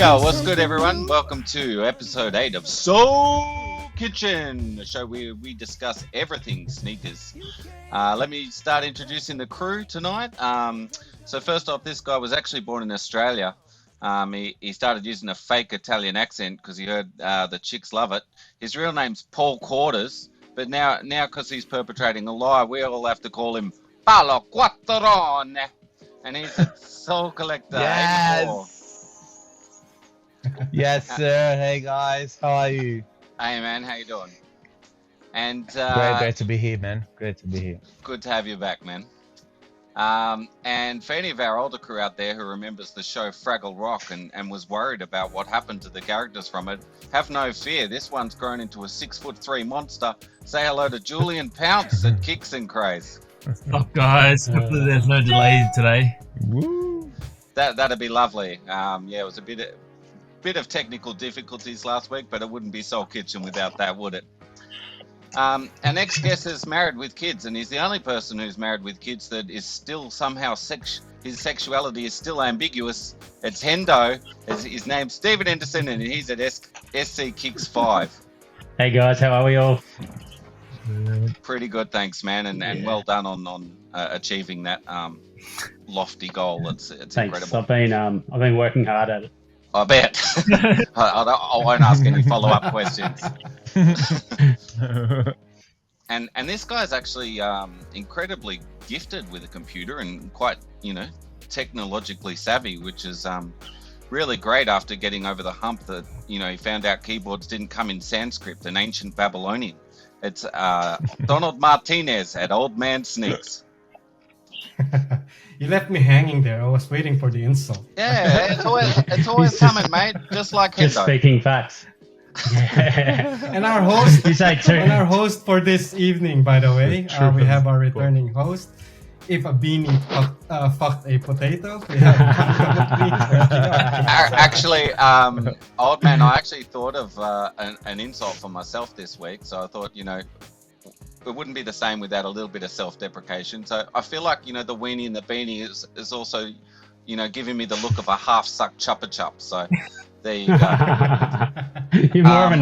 Yo, what's good, everyone? Welcome to episode 8 of Soul Kitchen, the show where we discuss everything sneakers. Let me start introducing the crew tonight. So first off, this guy was actually born in Australia. He started using a fake Italian accent because he heard the chicks love it. His real name's Paul Quarters, but now because he's perpetrating a lie, we all have to call him Paolo Quattrone. And he's a soul collector. Yes. Yes, sir. Hey, guys. How are you? Hey, man. How you doing? And Great to be here, man. Great to be here. Good to have you back, man. And for any of our older crew out there who remembers the show Fraggle Rock and was worried about what happened to the characters from it, have no fear. This one's grown into a 6'3" monster. Say hello to Julian Pounce at Kicks and Craze. Oh, guys, hopefully there's no delay today. Woo. That'd be lovely. It was a bit of technical difficulties last week, but it wouldn't be Soul Kitchen without that, would it? Our next guest is married with kids, and he's the only person who's married with kids that is still somehow his sexuality is still ambiguous. It's Hendo. His name's Stephen Anderson, and he's at SC Kicks 5. Hey guys, how are we all? Pretty good, thanks, man, and well done on achieving that lofty goal. It's Thanks. incredible. I've been working hard at it. I bet. I won't ask any follow-up questions. And this guy's actually incredibly gifted with a computer and quite, technologically savvy, which is really great after getting over the hump that, he found out keyboards didn't come in Sanskrit, an ancient Babylonian. It's Donald Martinez at Old Man Sneaks. You left me hanging there. I was waiting for the insult. Yeah, it's always coming, mate. Just like Just Hendo. speaking facts. Yeah. And our host, You say two. and our host for this evening, by the way, we have our returning host. If a beanie fucked a potato, we have Actually, old man, I actually thought of an insult for myself this week. So I thought, it wouldn't be the same without a little bit of self-deprecation. So I feel like, the weenie and the beanie is also, giving me the look of a half-sucked Chupa Chup. So there you go. You're more of a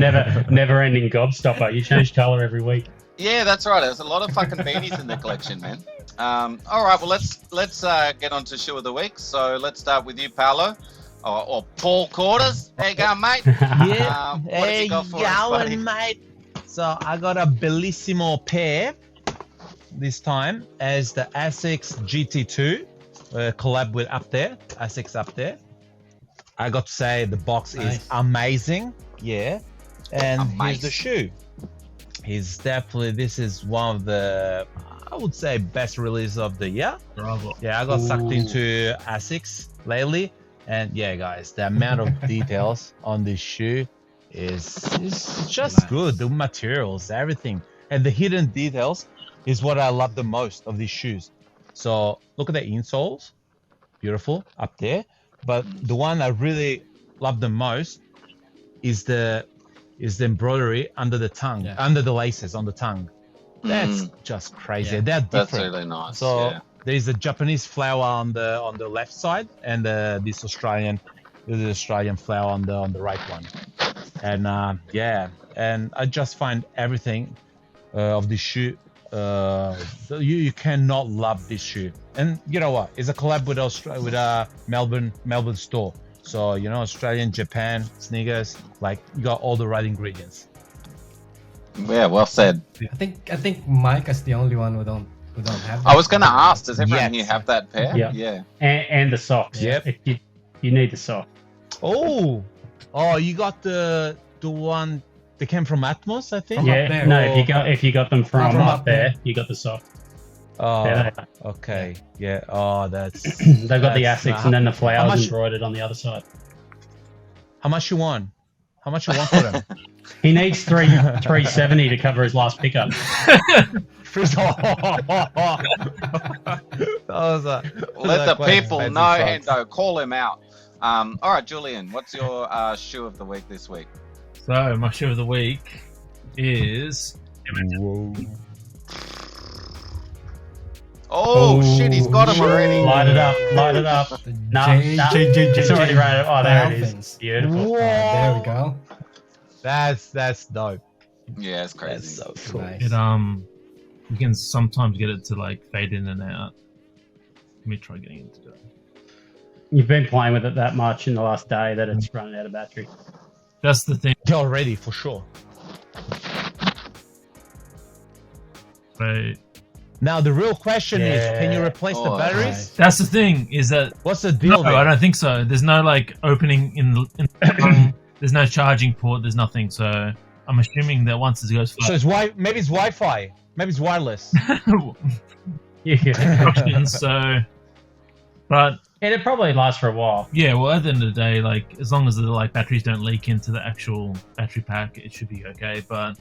never-ending gobstopper. You change colour every week. Yeah, that's right. There's a lot of fucking beanies in the collection, man. All right, well, let's get on to shoe of the week. So let's start with you, Paolo, or Paul Quarters. There you go, mate. Yeah. What have you got for us, buddy? Mate. So I got a bellissimo pair this time as the Asics GT2 collab with Up There. Asics Up There. I got to say the box is amazing. Yeah. And here's the shoe. This is one of the, I would say, best release of the year. Bravo. Yeah, I got sucked into Asics lately, and yeah, guys, the amount of details on this shoe is just Nice. good. The materials, everything, and the hidden details is what I love the most of these shoes. So look at the insoles, beautiful up there. But the one I really love the most is the embroidery under the tongue, under the laces on the tongue. That's just crazy. They're different. That's really nice. So there's a Japanese flower on the left side, and this Australian flower on the right one. And and I just find everything of this shoe. You cannot love this shoe. And you know what? It's a collab with a Melbourne store. So Australian, Japan sneakers, like you got all the right ingredients. Yeah, well said. I think Mike is the only one who don't have that. I was going to ask, does everyone Yes. here have that pair? Yeah. And the socks. Yep. If you need the sock. Oh, you got the one that came from Atmos, I think. From Up Yeah. There. No, if you got them from From up there, you got the sock. Oh, Yeah. okay. Yeah. Oh, that's. They've got the That's Asics and then the How flowers much- embroidered on the other side. How much you want? How much you want for them? He needs 370 to cover his last pickup. Let the people know, Hendo. Call him out. All right, Julian, what's your shoe of the week this week? So my shoe of the week is Whoa. Oh, shit, he's got him already. Light it up, light it up. Nah, it's already running. Oh, there it is. Beautiful. Whoa. There we go. That's dope. Yeah, it's That's crazy. so cool. Nice. You can sometimes get it to like fade in and out. Let me try getting it to do it. You've been playing with it that much in the last day that it's running out of battery. That's the thing. Already, for sure. Right. Now the real question is, can you replace the Oh, batteries? nice. That's the thing. Is that What's the deal no? there? I don't think so. There's no like opening in there's no charging port. There's nothing. So I'm assuming that once it goes So flat, it's maybe it's Wi-Fi. Maybe it's wireless. Yeah. instructions. So, but It'll probably last for a while. yeah. Well, at the end of the day, like as long as the like batteries don't leak into the actual battery pack, it should be okay. But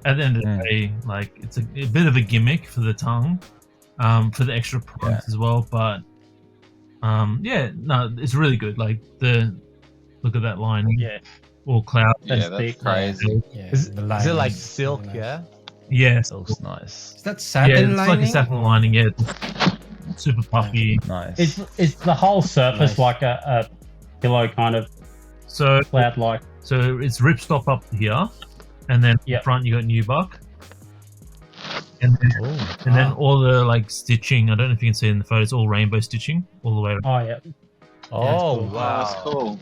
at the end of the day, like it's a bit of a gimmick for the tongue, for the extra points as well. But yeah, no, it's really good. Like look at that line. Yeah. All cloud. Yeah, That's that's thick. crazy. Yeah, Is the it line like is silk? nice. Yeah. Yes. Looks nice. Is that Yeah, satin it's lining? like a satin lining. Yeah, it's super puffy. Nice. It's the whole surface Nice. like a pillow kind of So cloud-like. it's ripstop up here, and then Yep. in front you got nubuck, and then Wow. all the like stitching. I don't know if you can see it in the photo. It's all rainbow stitching all the way. Oh yeah. Oh cool. wow, That's cool.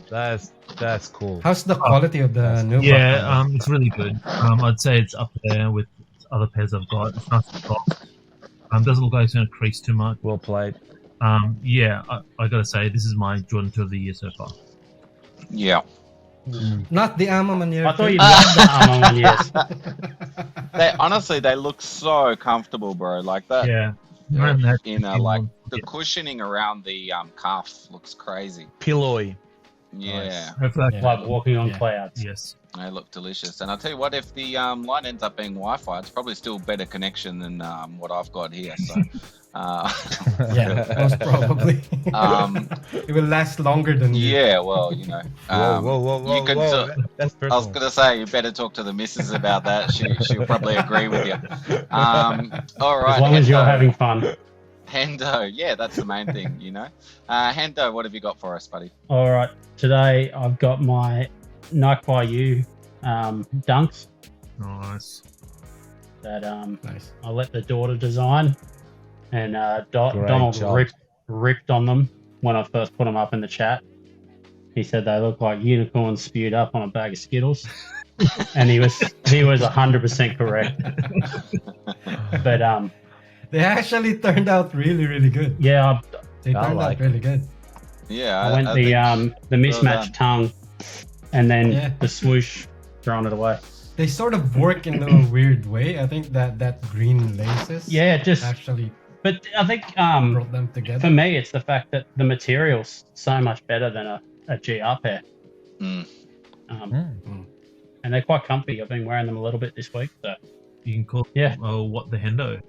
That's cool. How's the quality of the new Yeah, it's really good. I'd say it's up there with other pairs I've got. It's nice and soft. Doesn't look like it's going to crease too much. Well played. Yeah, I gotta say this is my Jordan 2 of the year so far. Yeah. Not the Amma Manier. I thought you loved the armor one, yes. They honestly, they look so comfortable, bro. Like that. Yeah, around that Inner, like the yeah. cushioning around the cuff looks crazy. Pillowy. Yeah, Hopefully, I can- Like walking on Yeah. clouds. yes. they look delicious. And I'll tell you what, if the line ends up being Wi-Fi, it's probably still better connection than what I've got here. So, Yeah, most probably. It will last longer than you. yeah, well, you know, Whoa! you can whoa. t- That's I was personal. gonna say you better talk to the missus about that. She'll probably agree with you. All right. As long as you're Hendo. having fun. Hendo, yeah, that's the main thing, you know. Hendo, what have you got for us, buddy? All right. Today I've got my Nike by You dunks Nice. that Nice. I let the daughter design, and Great Donald job. ripped on them when I first put them up in the chat. He said they look like unicorns spewed up on a bag of Skittles, and he was 100% correct. But They actually turned out really, really good. yeah, They I turned like out really good. Yeah, I went I the think- mismatched tongue, and then Yeah. the swoosh, throwing it away. They sort of work in a weird way. I think that green laces Yeah, just actually but I think brought them for together. me it's the fact that the material's so much better than a GR pair. Mm. And they're quite comfy. I've been wearing them a little bit this week. So You can call Yeah. Oh, what the hendo?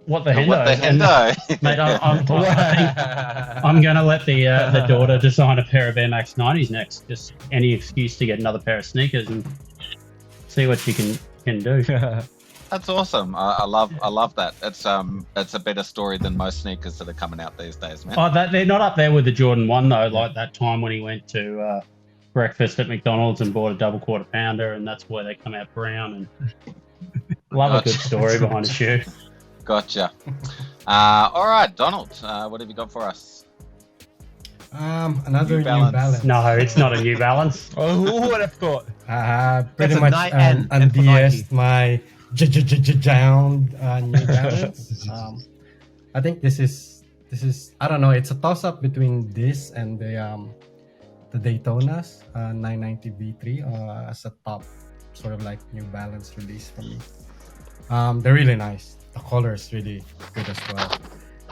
what the What the hendo? And, Hendo? mate, I think I'm going to let the daughter design a pair of Air Max 90s next. Just any excuse to get another pair of sneakers and see what she can do. That's awesome. I love that. It's a better story than most sneakers that are coming out these days, man. Oh, they're not up there with the Jordan 1 though. Like that time when he went to breakfast at McDonald's and bought a double quarter pounder, and that's where they come out brown. And love a good Gotcha. story behind a shoe. Gotcha. All right, Donald, what have you got for us? Another New New Balance. Balance. No, it's not a New Balance. Oh, who would have thought? Pretty That's a much night and for unds Nike. my down New Balance. I think this is I don't know. It's a toss up between this and the Daytona's 990 V3 as a top sort of like New Balance release for me. They're really nice. The color is really good as well.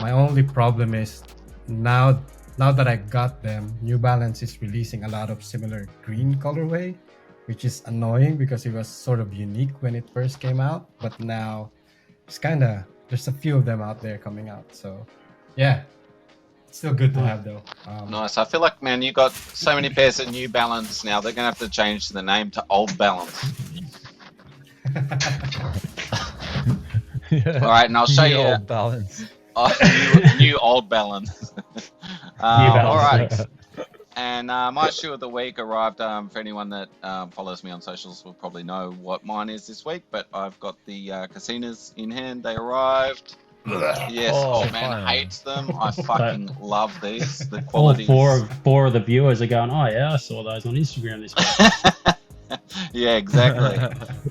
My only problem is now that I got them, New Balance is releasing a lot of similar green colorway, which is annoying because it was sort of unique when it first came out. But now there's a few of them out there coming out. So yeah, it's still good to have though. Nice. I feel like, man, you got so many pairs of New Balance now. They're gonna have to change the name to Old Balance. All right, and I'll show New you old balance. new old balance. All right. And my shoe of the week arrived. For anyone that follows me on socials will probably know what mine is this week. But I've got the casinas in hand. They arrived. Yes, Oh, old man finally. hates them. I fucking love these. The All quality. four of the viewers are going, oh yeah, I saw those on Instagram this week. Yeah, exactly.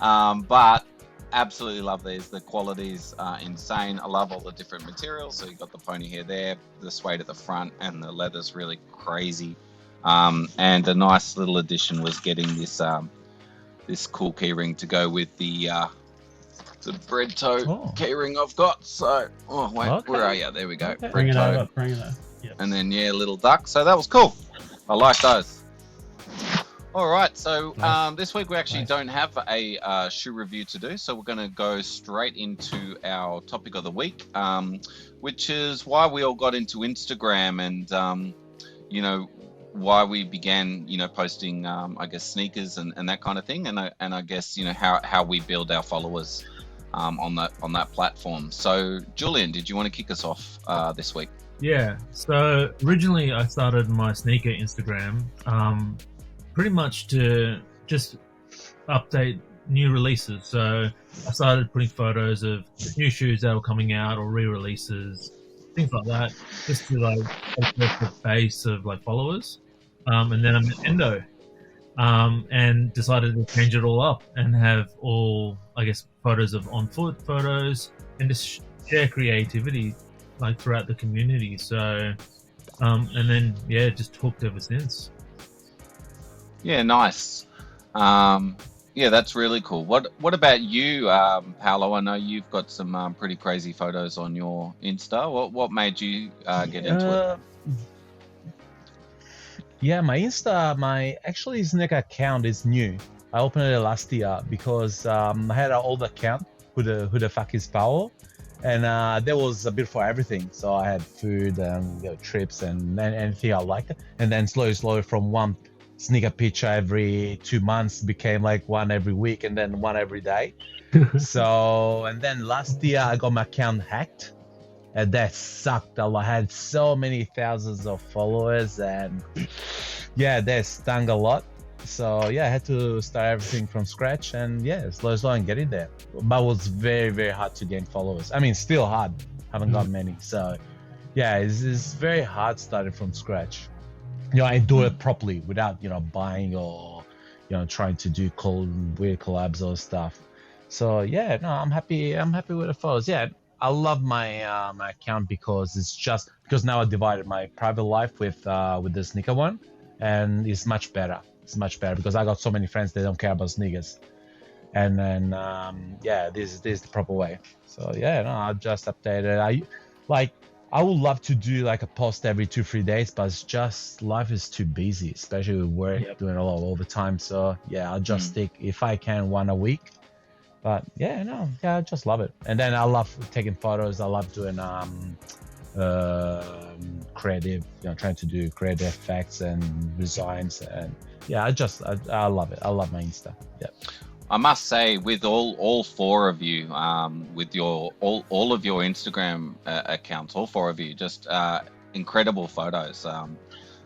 But absolutely love these. The quality's insane. I love all the different materials. So you got the pony hair there, the suede at the front, and the leather's really crazy. And a nice little addition was getting this this cool keyring to go with the bread toe keyring I've got. So, oh wait, where are you? There we go. Okay. Bring it toe. over, bring it over. Yep. And then little duck. So that was cool. I like those. All right, so Nice. this week we actually Nice. don't have a shoe review to do, so we're going to go straight into our topic of the week, which is why we all got into Instagram and why we began posting I guess sneakers and that kind of thing, and I guess how we build our followers on that platform. So Julian, did you want to kick us off this week? Yeah. So originally I started my sneaker Instagram pretty much to just update new releases. So I started putting photos of new shoes that were coming out or re-releases, things like that, just to like get the base of like followers. And then I met Endo and decided to change it all up and have all, I guess, photos of on foot photos and just share creativity like throughout the community. So and then just hooked ever since. Yeah, nice. Yeah, that's really cool. What about you, Paolo? I know you've got some pretty crazy photos on your Insta. What made you get into it? Yeah, my Insta, my actually sneaker account is new. I opened it last year because I had an old account. Who the fuck is Paolo? And there was a bit for everything. So I had food and trips and anything I liked. And then slowly from one sneaker picture every 2 months became like one every week and then one every day. So, and then last year I got my account hacked and that sucked. I had so many thousands of followers and that stung a lot. So I had to start everything from scratch and slow and get it there. But it was very, very hard to gain followers. I mean, still hard. Haven't got many. So it's very hard starting from scratch. I do it properly without buying or trying to do weird collabs or stuff. So I'm happy with the photos. I love my my account because now I divided my private life with the sneaker one, and it's much better because I got so many friends that don't care about sneakers, and then this is the proper way. So I just updated. I would love to do like a post every 2-3 days, but it's just life is too busy, especially with work, doing a lot of overtime. So I'll just stick, if I can, one a week. But I just love it. And then I love taking photos. I love doing creative, trying to do creative effects and designs. And I love it. I love my Insta. Yeah. I must say, with all four of you, with your all of your Instagram accounts, all four of you, just incredible photos. I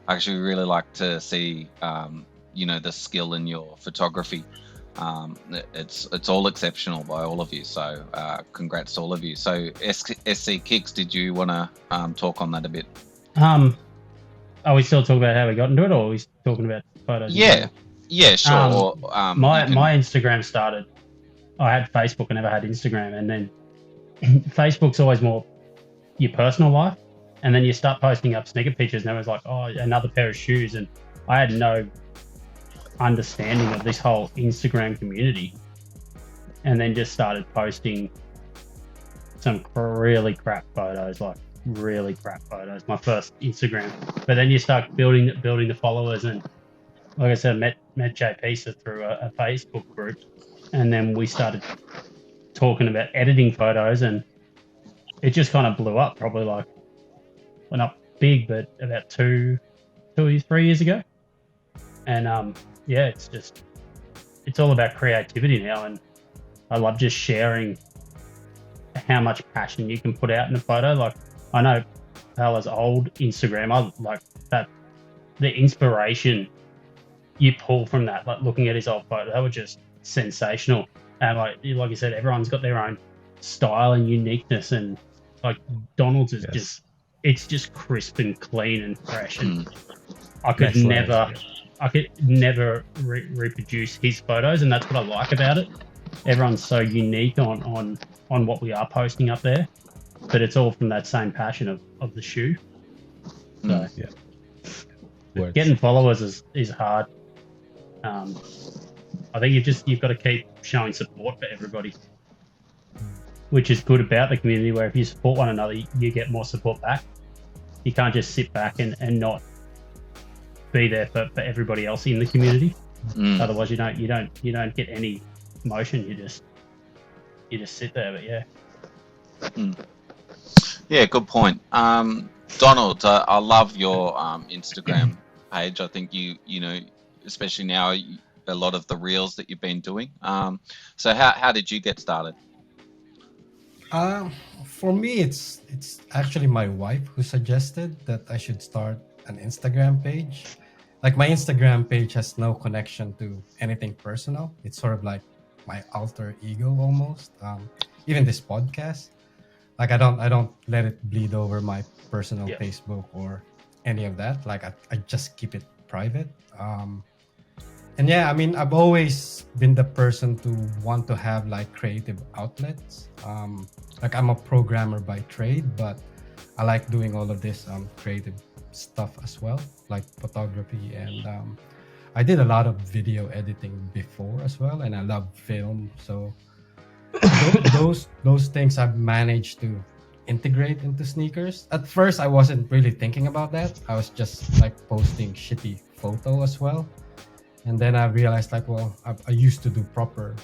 actually really like to see, the skill in your photography. It's all exceptional by all of you. So congrats to all of you. So SC Kicks, did you want to talk on that a bit? Are we still talking about how we got into it, or are we talking about photos? Yeah, sure. My Instagram started. I had Facebook. I never had Instagram, and then Facebook's always more your personal life, and then you start posting up sneaker pictures, and everyone's like, "Oh, another pair of shoes," and I had no understanding of this whole Instagram community, and then just started posting some really crap photos, my first Instagram. But then you start building the followers, and like I said, met JP through a Facebook group, and then we started talking about editing photos, and it just kind of blew up. Probably well, not big, but about 2 or 3 years ago. And it's all about creativity now, and I love just sharing how much passion you can put out in a photo. Like I know Paola's old Instagram, I like that, the inspiration you pull from that, like looking at his old photo, that was just sensational. And like you said, everyone's got their own style and uniqueness, and like Donald's is it's just crisp and clean and fresh, and I could never reproduce his photos, and that's what I like about it. Everyone's so unique on what we are posting up there, but it's all from that same passion of the shoe. So getting followers is hard. I think you've got to keep showing support for everybody, which is good about the community, where if you support one another, you get more support back. You can't just sit back and not be there for everybody else in the community. Otherwise you don't get any motion. You just sit there. But yeah, good point. Donald, I love your Instagram page. I think you know, especially now, a lot of the reels that you've been doing. So how did you get started? For me, it's actually my wife who suggested that I should start an Instagram page. Like my Instagram page has no connection to anything personal. It's sort of like my alter ego almost. Even this podcast, like I don't let it bleed over my personal Facebook or any of that. Like I just keep it private. And yeah, I mean, I've always been the person to want to have like creative outlets. Like I'm a programmer by trade, but I like doing all of this creative stuff as well, like photography, and I did a lot of video editing before as well, and I love film. So those things I've managed to integrate into sneakers. At first, I wasn't really thinking about that. I was just like posting shitty photo as well. And then I realized like, well, I used to do proper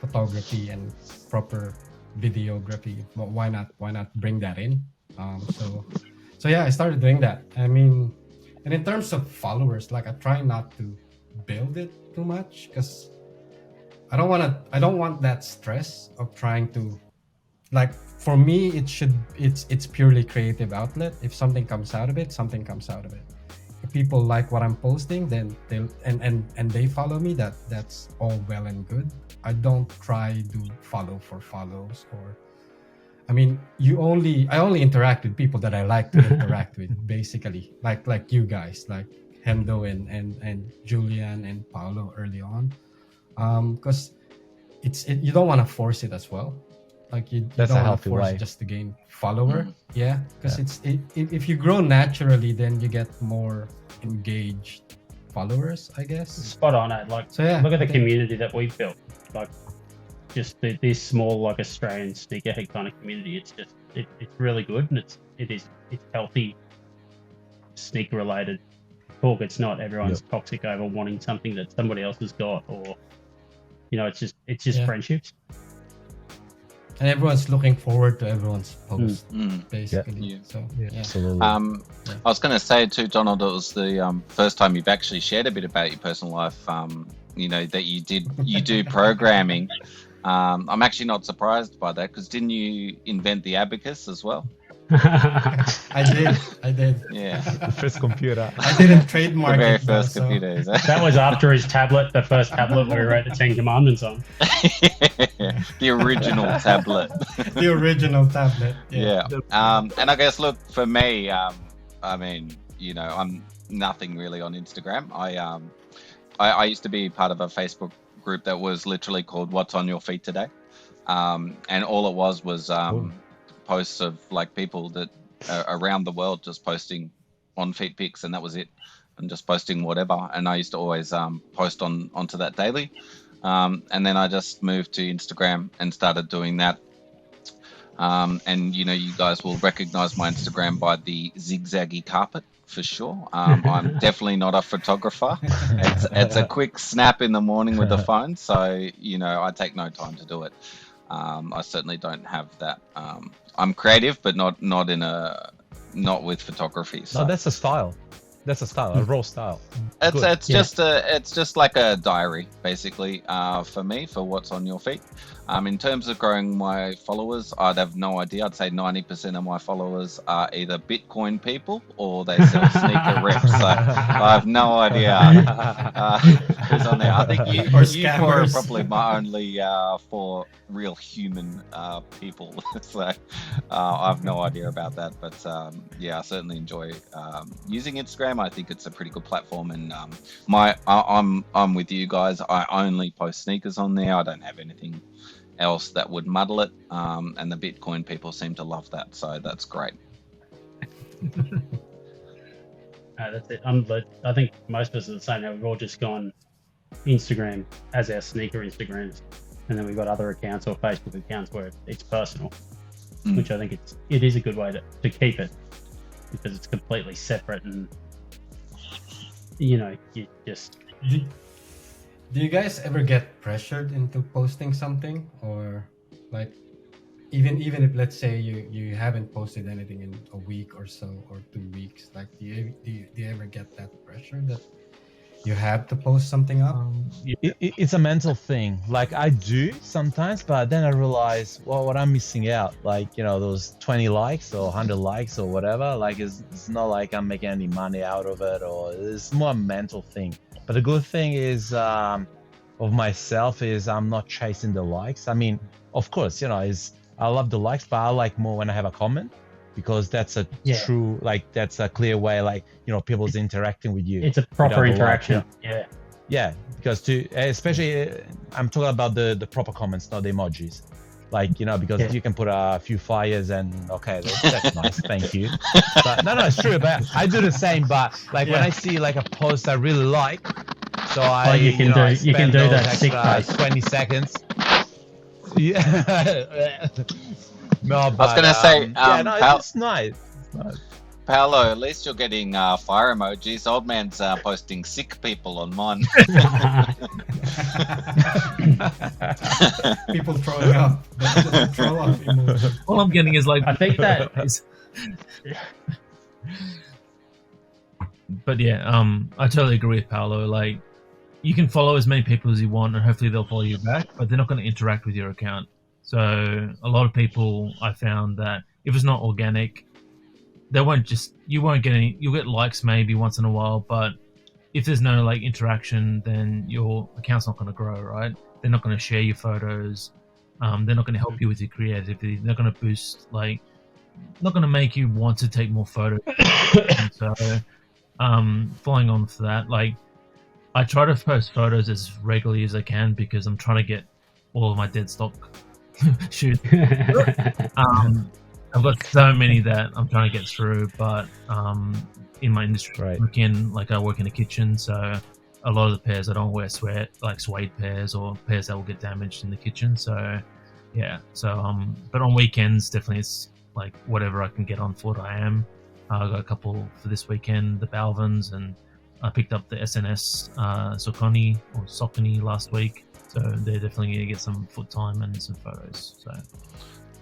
photography and proper videography, but why not bring that in? So yeah, I started doing that. I mean, and in terms of followers, like I try not to build it too much, because I don't want that stress of trying to, like, for me it's purely creative outlet. If something comes out of it, something comes out of it. If people like what I'm posting, then they'll and they follow me, that's all well and good. I don't try to follow for follows, or I mean, I only interact with people that I like to interact with, basically. Like you guys, like Hendo and Julian and Paolo early on. Because you don't want to force it as well. Like you don't want to force it just to gain follower. Yeah, because if you grow naturally, then you get more engaged followers, I guess. Spot on, like, so yeah, look at the community that we've built. Like, just this small, like, Australian sneakerhead kind of community. It's just it's really good, and it's healthy sneaker related talk. It's not everyone's toxic over wanting something that somebody else has got, or it's just friendships. And everyone's looking forward to everyone's post, basically. Yeah. So absolutely. I was going to say too, Donald, it was the first time you've actually shared a bit about your personal life. That you do programming. I'm actually not surprised by that, because didn't you invent the abacus as well? I did. Yeah. The first computer. I didn't trademark the very it, first though, computer. Is that? That was after his tablet, the first tablet where he wrote the 10 Commandments on. The original tablet. The original tablet. Yeah. And I guess, look, for me, I mean, I'm nothing really on Instagram. I used to be part of a Facebook group that was literally called "What's on Your Feet Today," and all it was posts of like people that around the world just posting on feet pics, and that was it, and just posting whatever. And I used to always post onto that daily, and then I just moved to Instagram and started doing that. And you guys will recognize my Instagram by the zigzaggy carpet for sure. I'm definitely not a photographer. It's a quick snap in the morning with the phone, so I take no time to do it. I certainly don't have that. I'm creative, but not with photography. So. No, that's a style. That's a style, a raw style. It's Good. it's just like a diary basically for me for what's on your feed. In terms of growing my followers, I'd have no idea. I'd say 90% of my followers are either Bitcoin people or they sell sneaker rips. So I have no idea who's on there. I think you four are scammers. probably my only four real human people. So I have no idea about that. But yeah, I certainly enjoy using Instagram. I think it's a pretty good platform, and I'm with you guys. I only post sneakers on there. I don't have anything else that would muddle it, and the Bitcoin people seem to love that, so that's great. That's it. I think most of us are the same now. We've all just gone Instagram as our sneaker Instagrams, and then we've got other accounts or Facebook accounts where it's personal, which I think it is a good way to keep it, because it's completely separate, and you just. Do you guys ever get pressured into posting something, or like even if let's say you haven't posted anything in a week or so or 2 weeks, like do you ever get that pressure that you have to post something up? It's a mental thing. Like I do sometimes, but then I realize, well, what I'm missing out, like those 20 likes or 100 likes or whatever. Like it's not like I'm making any money out of it, or it's more a mental thing. But the good thing is of myself is I'm not chasing the likes. I mean, of course, I love the likes, but I like more when I have a comment, because that's a true, like that's a clear way, like people's interacting with you. It's a proper interaction. Yeah, because especially I'm talking about the proper comments, not the emojis. Like because you can put a few fires and okay, that's nice, thank you. But no, it's true. But I do the same. But like when I see like a post I really like, so you can do that sick face. 20 seconds. Yeah. No, but I was gonna say, it's nice. Paolo, at least you're getting fire emojis. Old man's posting sick people on mine. People throwing up. Throw up emoji. All I'm getting is like, I think that is. But yeah, I totally agree with Paolo. Like, you can follow as many people as you want, and hopefully they'll follow you back, but they're not going to interact with your account. So a lot of people, I found that if it's not organic, you won't get any. You'll get likes maybe once in a while, but if there's no like interaction, then your account's not going to grow, right? They're not going to share your photos. They're not going to help you with your creativity. They're not going to boost, like, not going to make you want to take more photos. And so, following on for that, like, I try to post photos as regularly as I can because I'm trying to get all of my dead stock shoots. I've got so many that I'm trying to get through, but in my industry, I work in a kitchen, so a lot of the pairs I don't wear suede pairs or pairs that will get damaged in the kitchen. So yeah, but on weekends, definitely it's like whatever I can get on foot I am. I got a couple for this weekend, the Balvins, and I picked up the SNS Saucony last week. So they're definitely going to get some foot time and some photos. So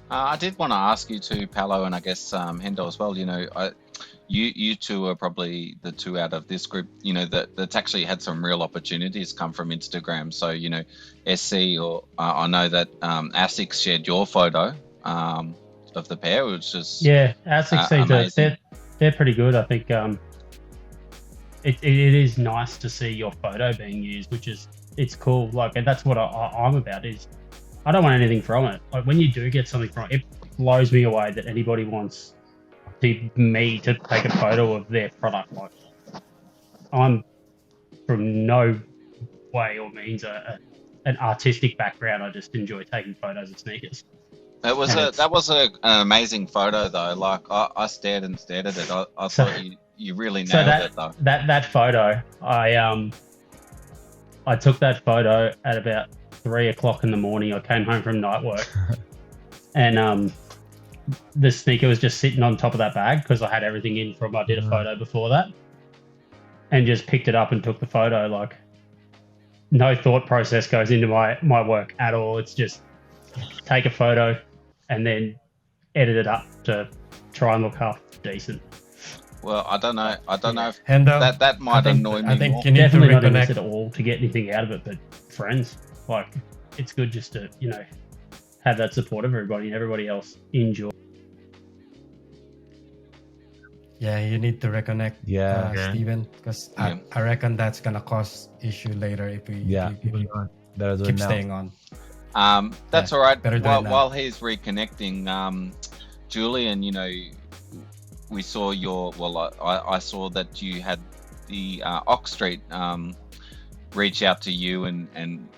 I did want to ask you too, Paolo, and I guess Hendo as well. You two are probably the two out of this group, that's actually had some real opportunities come from Instagram. So, SC or I know that ASICS shared your photo of the pair, which is ASICS they're pretty good. I think it is nice to see your photo being used, it's cool. Like, and that's what I'm about is I don't want anything from it. Like, when you do get something from it, it blows me away that anybody wants me to take a photo of their product. Like, I'm from no way or means an artistic background. I just enjoy taking photos of sneakers. That was an amazing photo though. Like I stared and stared at it. I thought you really nailed it though. That photo, I took that photo at about 3 o'clock in the morning. I came home from night work, and the sneaker was just sitting on top of that bag because I had everything in from I did a photo before that, and just picked it up and took the photo. Like, no thought process goes into my work at all. It's just take a photo and then edit it up to try and look half decent. Well, I don't know. I don't know if And that might annoy me I think more. you need to Definitely not in this reconnect. at all to get anything out of it, but friends. Like, it's good just to, have that support of everybody and everybody else enjoy. Yeah, you need to reconnect, Yeah. Yeah. Steven, because Yeah. I reckon that's gonna cause issue later if we Yeah. if we Better do it keep now. staying on. That's Yeah, all right. better do it now. While he's reconnecting, Julian, we saw your. Well, I saw that you had the Ox Street reach out to you and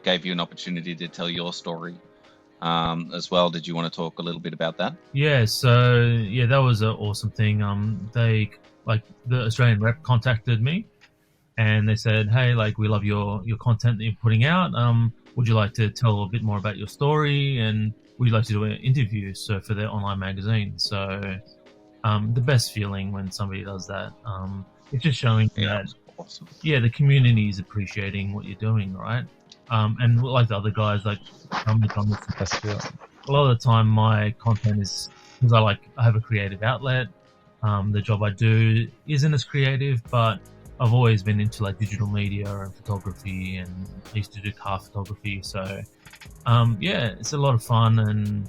gave you an opportunity to tell your story as well. Did you want to talk a little bit about that? Yeah, so that was an awesome thing. They the Australian rep contacted me, and they said, "Hey, we love your content that you're putting out. Would you like to tell a bit more about your story? And would you like to do an interview for their online magazine?" So, the best feeling when somebody does that. It's just showing that Awesome. the community is appreciating what you're doing, right? And like the other guys, That's good. a lot of the time my content is because I have a creative outlet. The job I do isn't as creative, but I've always been into digital media and photography, and I used to do car photography. So it's a lot of fun, and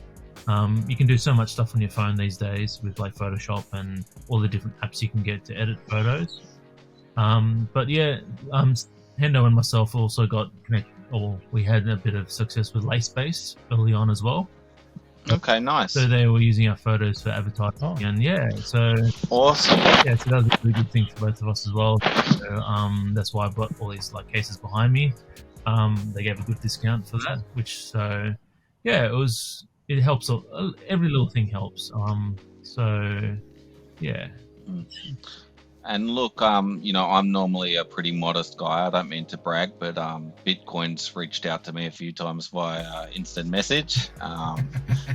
you can do so much stuff on your phone these days with Photoshop and all the different apps you can get to edit photos. Hendo and myself also got connected, or we had a bit of success with LaceBase early on as well. Okay, nice. So they were using our photos for advertising, and so Awesome. so that was a really good thing for both of us as well. So, that's why I've got all these cases behind me. They gave a good discount for that, it helps. Every little thing helps. And look, I'm normally a pretty modest guy. I don't mean to brag, but Bitcoin's reached out to me a few times via instant message,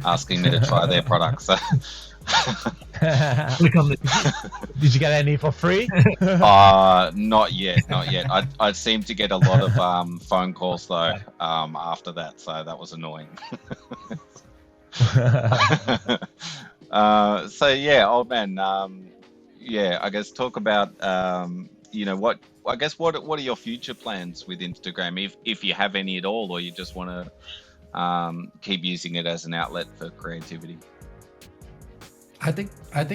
asking me to try their products. So Did you get any for free? not yet. I seem to get a lot of phone calls though after that, so that was annoying. Old man. I guess talk about what are your future plans with Instagram, if you have any at all, or you just want to keep using it as an outlet for creativity? I think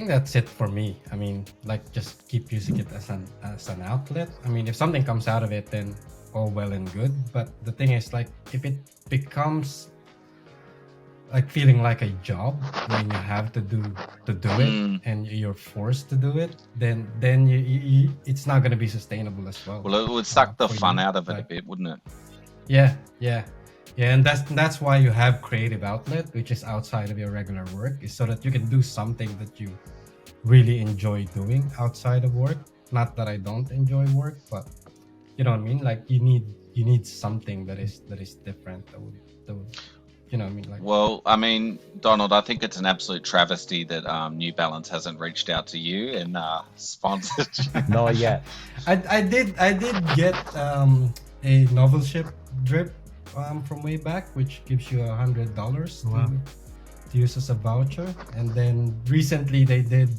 that's it for me. I mean, just keep using it as an outlet. I mean, if something comes out of it, then all well and good. But the thing is, if it becomes feeling like a job when you have to do it and you're forced to do it, then you it's not going to be sustainable as well. Well, it would suck the fun out of it a bit, wouldn't it? Yeah, and that's why you have creative outlet, which is outside of your regular work, is so that you can do something that you really enjoy doing outside of work. Not that I don't enjoy work, but you know what I mean. You need something that is different. That would you know what I mean? Well, I mean, Donald, I think it's an absolute travesty that New Balance hasn't reached out to you and sponsored you. Not yet. I did get a novel ship drip from way back, which gives you $100 to use as a voucher. And then recently they did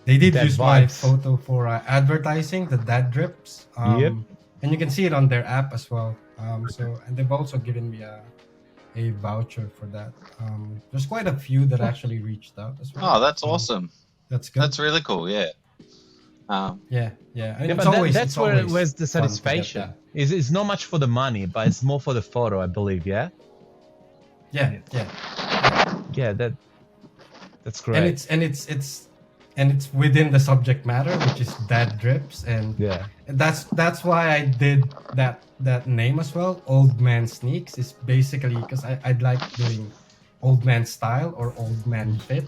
use my photo for advertising the dad drips. And you can see it on their app as well. And they've also given me a voucher for that. There's quite a few that actually reached out as well. Oh, that's awesome. That's good. That's really cool. Yeah. Yeah. And that's where's the satisfaction. It's not much for the money, but it's more for the photo, I believe. Yeah. Yeah. Yeah. That's great. And it's within the subject matter, which is dad drips, and that's why I did that name as well. Old Man Sneaks is basically because I'd like doing old man style or old man fit,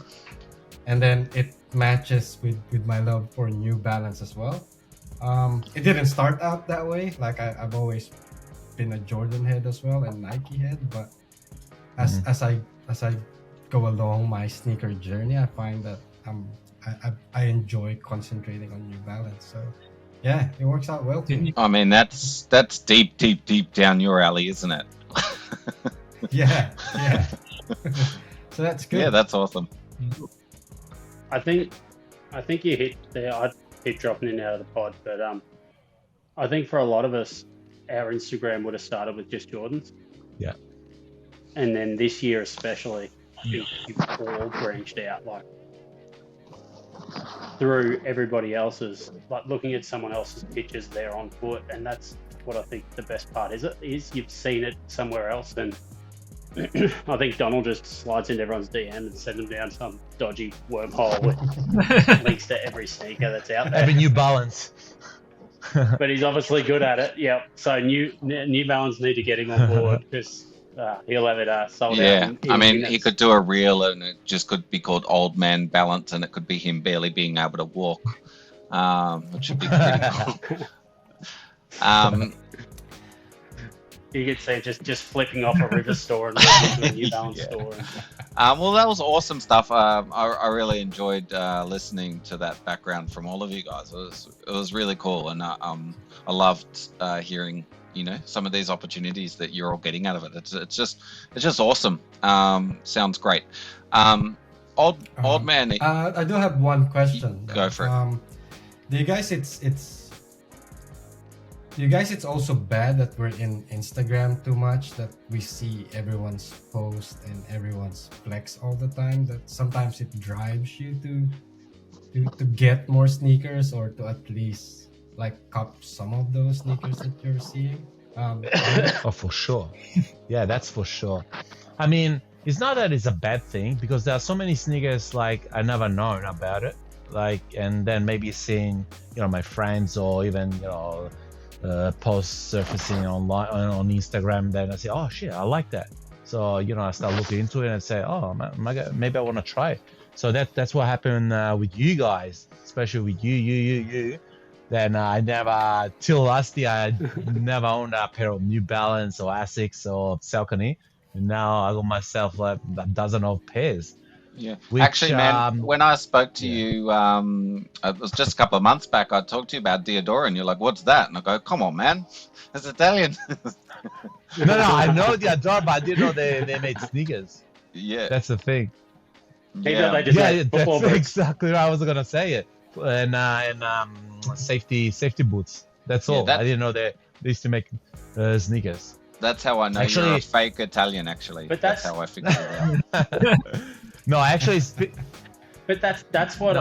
and then it matches with my love for New Balance as well. It didn't start out that way. I've always been a Jordan head as well and Nike head, but as I go along my sneaker journey, I find that I enjoy concentrating on New Balance. So yeah, it works out well too. I mean, that's deep down your alley, isn't it? Yeah. So that's good. Yeah, that's awesome. I think I think you hit there. I keep dropping in and out of the pod, but I think for a lot of us, our Instagram would have started with just Jordans. Yeah. And then this year especially, you've all branched out, like through everybody else's, like looking at someone else's pictures there on foot, and that's what I think the best part is you've seen it somewhere else, and I think Donald just slides into everyone's DM and sends them down some dodgy wormhole with links to every sneaker that's out there. Every New Balance. But he's obviously good at it. Yeah. So New Balance need to get him on board because he'll have it sold out. Yeah, in I mean, minutes. he could do a reel and it just could be called Old Man Balance, and it could be him barely being able to walk, which would be pretty cool. You could say just flipping off a River store and walking to a New Balance store. Well, that was awesome stuff. I really enjoyed listening to that background from all of you guys. It was really cool, and I loved hearing some of these opportunities that you're all getting out of it. It's just awesome. Sounds great. Old man. I do have one question. Go for it. Do you guys it's also bad that we're in Instagram too much, that we see everyone's post and everyone's flex all the time, that sometimes it drives you to get more sneakers, or to at least like cop some of those sneakers that you're seeing? Oh, for sure. Yeah, that's for sure. I mean, it's not that it's a bad thing, because there are so many sneakers like I never known about it, like, and then maybe seeing my friends or even posts surfacing online on Instagram, then I say, oh shit, I like that. So I start looking into it and say, oh maybe I want to try it. So that's what happened with you guys, especially with you. Then I never, till last year, I never owned a pair of New Balance or Asics or Saucony, and now I got myself like a dozen of pairs. Yeah, which, actually, man, when I spoke to you, it was just a couple of months back, I talked to you about Diodora, and you're like, what's that? And I go, come on, man, it's Italian. No, I know Diodora, but I didn't know they made sneakers. Yeah. That's the thing. Yeah, they just that's exactly what I was going to say it. And safety boots. That's all. I didn't know they used to make sneakers. That's how I know you're a fake Italian, actually. But that's how I figured it out. No, actually, but that's what.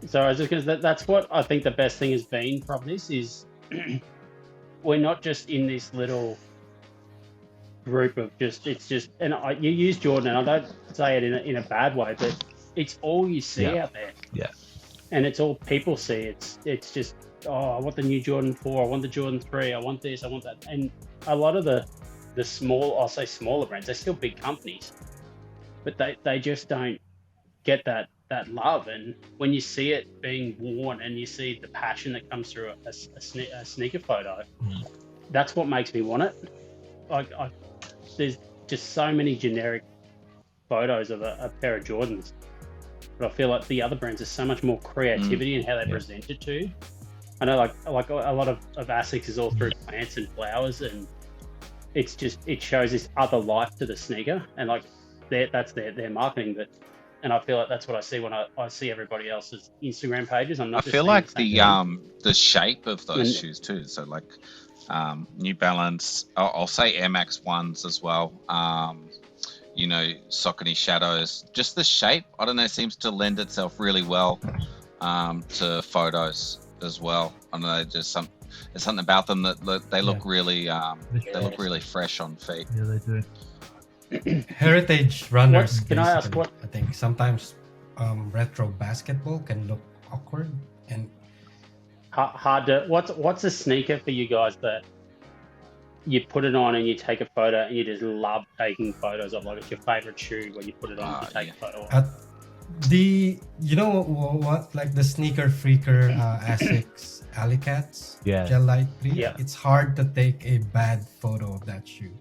So I was just because that's what I think the best thing has been from this is we're not just in this little group of you use Jordan, and I don't say it in a bad way, but it's all you see out there. Yeah. And it's all people see. It's just, I want the new Jordan 4, I want the Jordan 3, I want this, I want that. And a lot of the I'll say smaller brands, they're still big companies, but they just don't get that love. And when you see it being worn and you see the passion that comes through a sneaker photo, that's what makes me want it. There's just so many generic photos of a pair of Jordans, but I feel like the other brands, there's so much more creativity in how they present it to you. I know like a lot of Asics is all through plants and flowers, and it shows this other life to the sneaker, and like that's their marketing. And I feel like that's what I see when I see everybody else's Instagram pages. I feel like the shape of those shoes too. So like New Balance, I'll say Air Max 1s as well. Saucony Shadows, just the shape, I don't know, seems to lend itself really well to photos as well. I don't know, there's something about them that they look really they look really fresh on feet. Yeah, they do. Heritage runners. Can I ask what? I think sometimes retro basketball can look awkward and hard to. What's a sneaker for you guys that you put it on and you take a photo and you just love taking photos of? Like, it's your favorite shoe when you put it on and you take a photo of? What, like the sneaker freaker Asics Alicats Gel Light 3. Yeah. It's hard to take a bad photo of that shoe.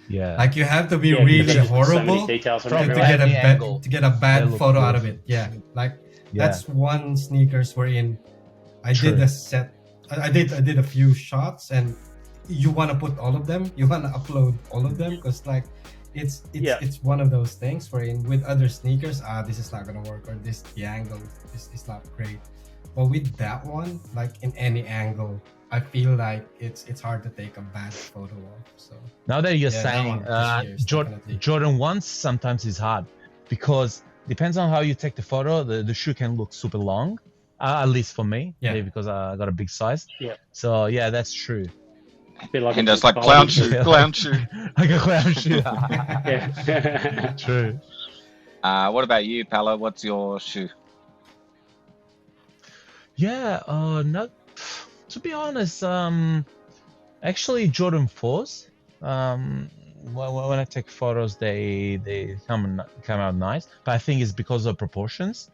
Yeah. Like you have to be really horrible to get a bad photo out of it. Yeah. Like that's one sneakers wherein I did a set. I did a few shots, and you want to put all of them. You want to upload all of them because like it's one of those things wherein with other sneakers, this is not gonna work, or the angle is not great. But with that one, like in any angle, I feel like it's hard to take a bad photo of. So Now that you're yeah, that saying one this year is definitely- Jordan 1s sometimes is hard because depends on how you take the photo. The shoe can look super long, at least for me. Yeah. Maybe because I got a big size. Yeah. So yeah, that's true. Bit like And a that's like big clown body. shoe, clown shoe. Like a clown shoe. Yeah. True. What about you, Paolo? What's your shoe? Yeah. Not to be honest. Actually, Jordan 4s. When I take photos, they come out nice. But I think it's because of proportions.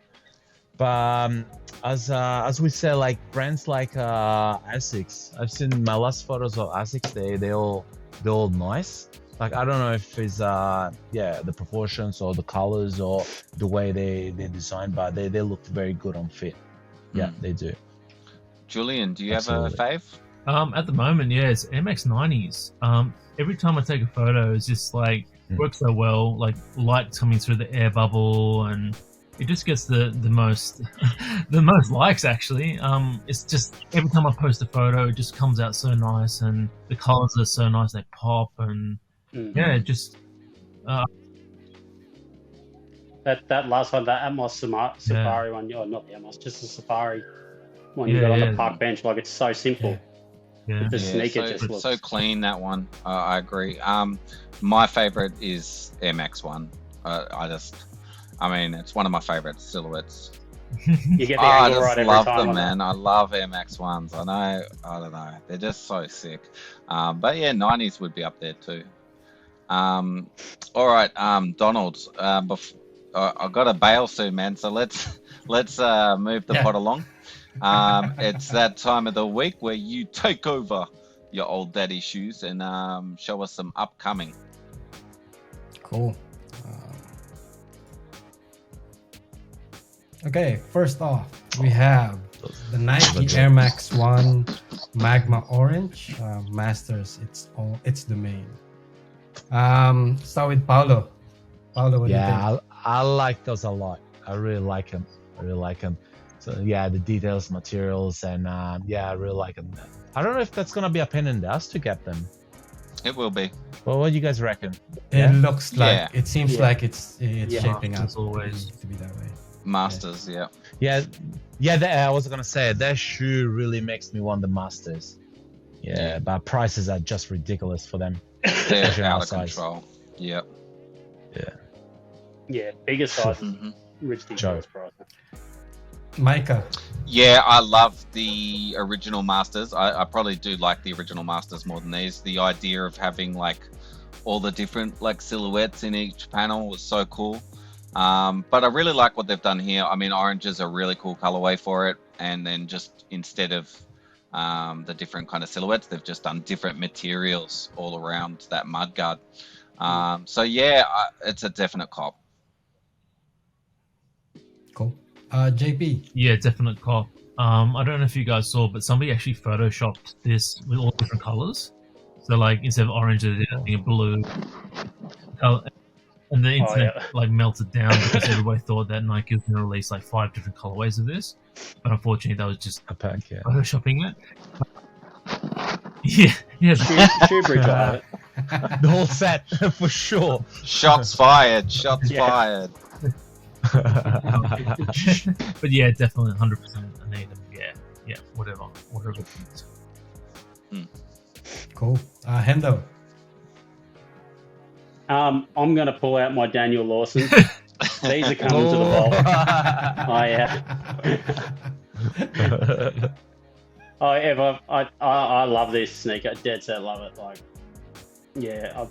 But as we say, like brands like Asics, I've seen my last photos of Asics. They're all nice. Like I don't know if it's the proportions or the colors or the way they designed, but they look very good on fit. Yeah, they do. Julian, do you Absolutely. have a fave? At the moment, yeah, it's MX90s. Every time I take a photo, it's just like works so well. Like light coming through the air bubble, and it just gets the most the most likes actually. It's just every time I post a photo, it just comes out so nice, and the colors are so nice. They pop, and yeah, it just That last one, that Atmos Safari one, or not the Atmos, just the Safari one you Yeah, got on yeah. the park bench. Like it's so simple. yeah. The sneaker so, just looks so clean, that one. I agree. My favorite is Air Max 1. I mean, it's one of my favorite silhouettes. You get the I angle just right every love time. them, on man. I love Air Max 1s. I don't know. They're just so sick. But yeah, 90s would be up there too. All right, Donald. I've got to bail soon, man. So let's move the pot along. It's that time of the week where you take over your old daddy shoes and show us some upcoming. Cool. Okay, first off, we have the Nike Air Max 1 Magma Orange Masters. It's the main. Start with Paolo. Paolo, what do you think? I like those a lot. I really like them. So yeah, the details, materials, and I really like them. I don't know if that's gonna be a pain in the ass to get them. It will be. Well, what do you guys reckon? It looks like Yeah. it seems like it's shaping up As always. to be that way. Masters, yeah. I was gonna say that shoe really makes me want the Masters. Yeah, but prices are just ridiculous for them. They're Especially out our of size. control. Yep. Yeah, bigger size, Mhm. ridiculous price. Micah. Yeah, I love the original Masters. I probably do like the original Masters more than these. The idea of having like all the different like silhouettes in each panel was so cool. But I really like what they've done here. I mean, orange is a really cool colorway for it, and then just instead of the different kind of silhouettes, they've just done different materials all around that mudguard. So yeah, it's a definite cop. Cool. JP. Yeah, definite cop. I don't know if you guys saw, but somebody actually photoshopped this with all different colors. So like instead of orange, they did a blue. And the internet like melted down because everybody thought that Nike was going to release like 5 different colorways of this, but unfortunately that was just A pack, photoshopping it. Yeah. Shoebridge will have it. The whole set for sure. Shots fired. Shots Yeah. fired. But yeah, definitely 100%. I need them. Yeah, whatever. Cool. Hendo. I'm going to pull out my Daniel Lawson. These are coming to the vault. I love this sneaker. Dead set love it. Like, yeah, I've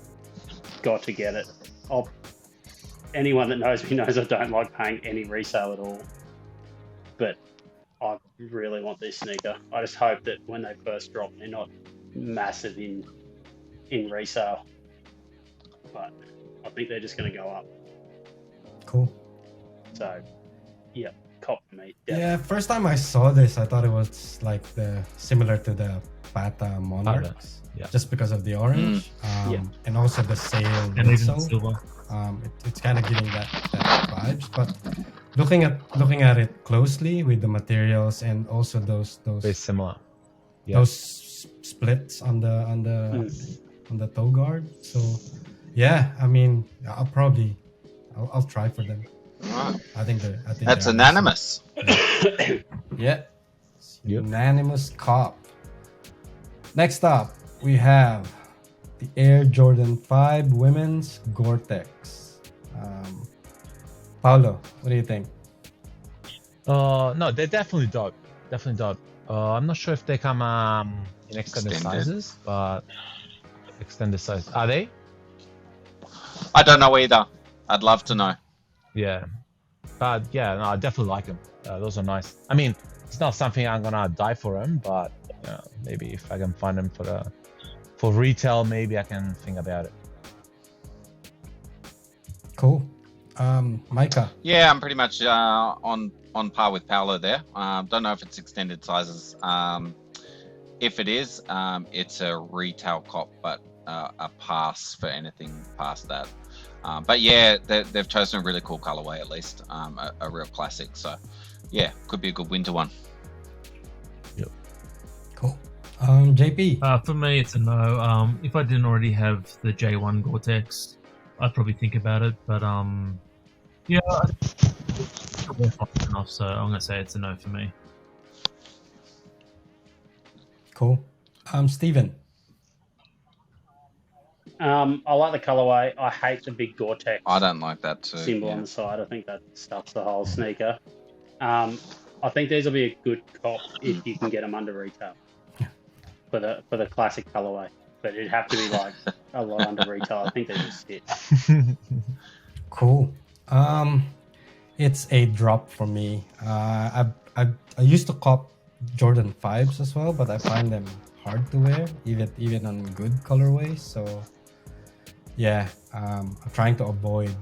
got to get it. Anyone that knows me knows I don't like paying any resale at all. But I really want this sneaker. I just hope that when they first drop, they're not massive in resale. But I think they're just going to go up. Cool. So, yeah, cop for me. Yeah, first time I saw this, I thought it was like similar to the Pata Monarchs, Yeah. just because of the orange, Yeah. and also the sail And even whistle. silver. It's kind of giving that vibes. But looking at it closely with the materials and also those Very similar. Yeah. those splits on the toe guard. So yeah, I mean, I'll try for them. Right. I think That's they're unanimous. awesome. Yeah. Yep. Unanimous cop. Next up, we have the Air Jordan 5 Women's Gortex. Paulo, what do you think? No, they're definitely dope. Definitely dope. I'm not sure if they come in extended Extended. sizes, but extended size. Are they? I don't know either. I'd love to know. Yeah. But yeah, no, I definitely like them. Those are nice. I mean, it's not something I'm gonna die for them, but maybe if I can find them for retail, maybe I can think about it. Cool. Micah. Yeah, I'm pretty much on par with Paolo there. Don't know if it's extended sizes. If it is, it's a retail cop, but a pass for anything past that. But yeah, they've chosen a really cool colorway, at least a real classic. So yeah, could be a good winter one. Cool. JP. For me, it's a no. If I didn't already have the J1 Gore-Tex, I'd probably think about it. But yeah, they're fine enough. So I'm gonna say it's a no for me. Cool. Steven. I like the colorway. I hate the big Gore-Tex I don't like that too. symbol yeah. on the side. I think that stuffs the whole sneaker. I think these will be a good cop if you can get them under retail for the classic colorway. But it'd have to be like a lot under retail. I think they just sit. Cool. It's a drop for me. I used to cop Jordan 5s as well, but I find them hard to wear, even on good colorways. So yeah, I'm trying to avoid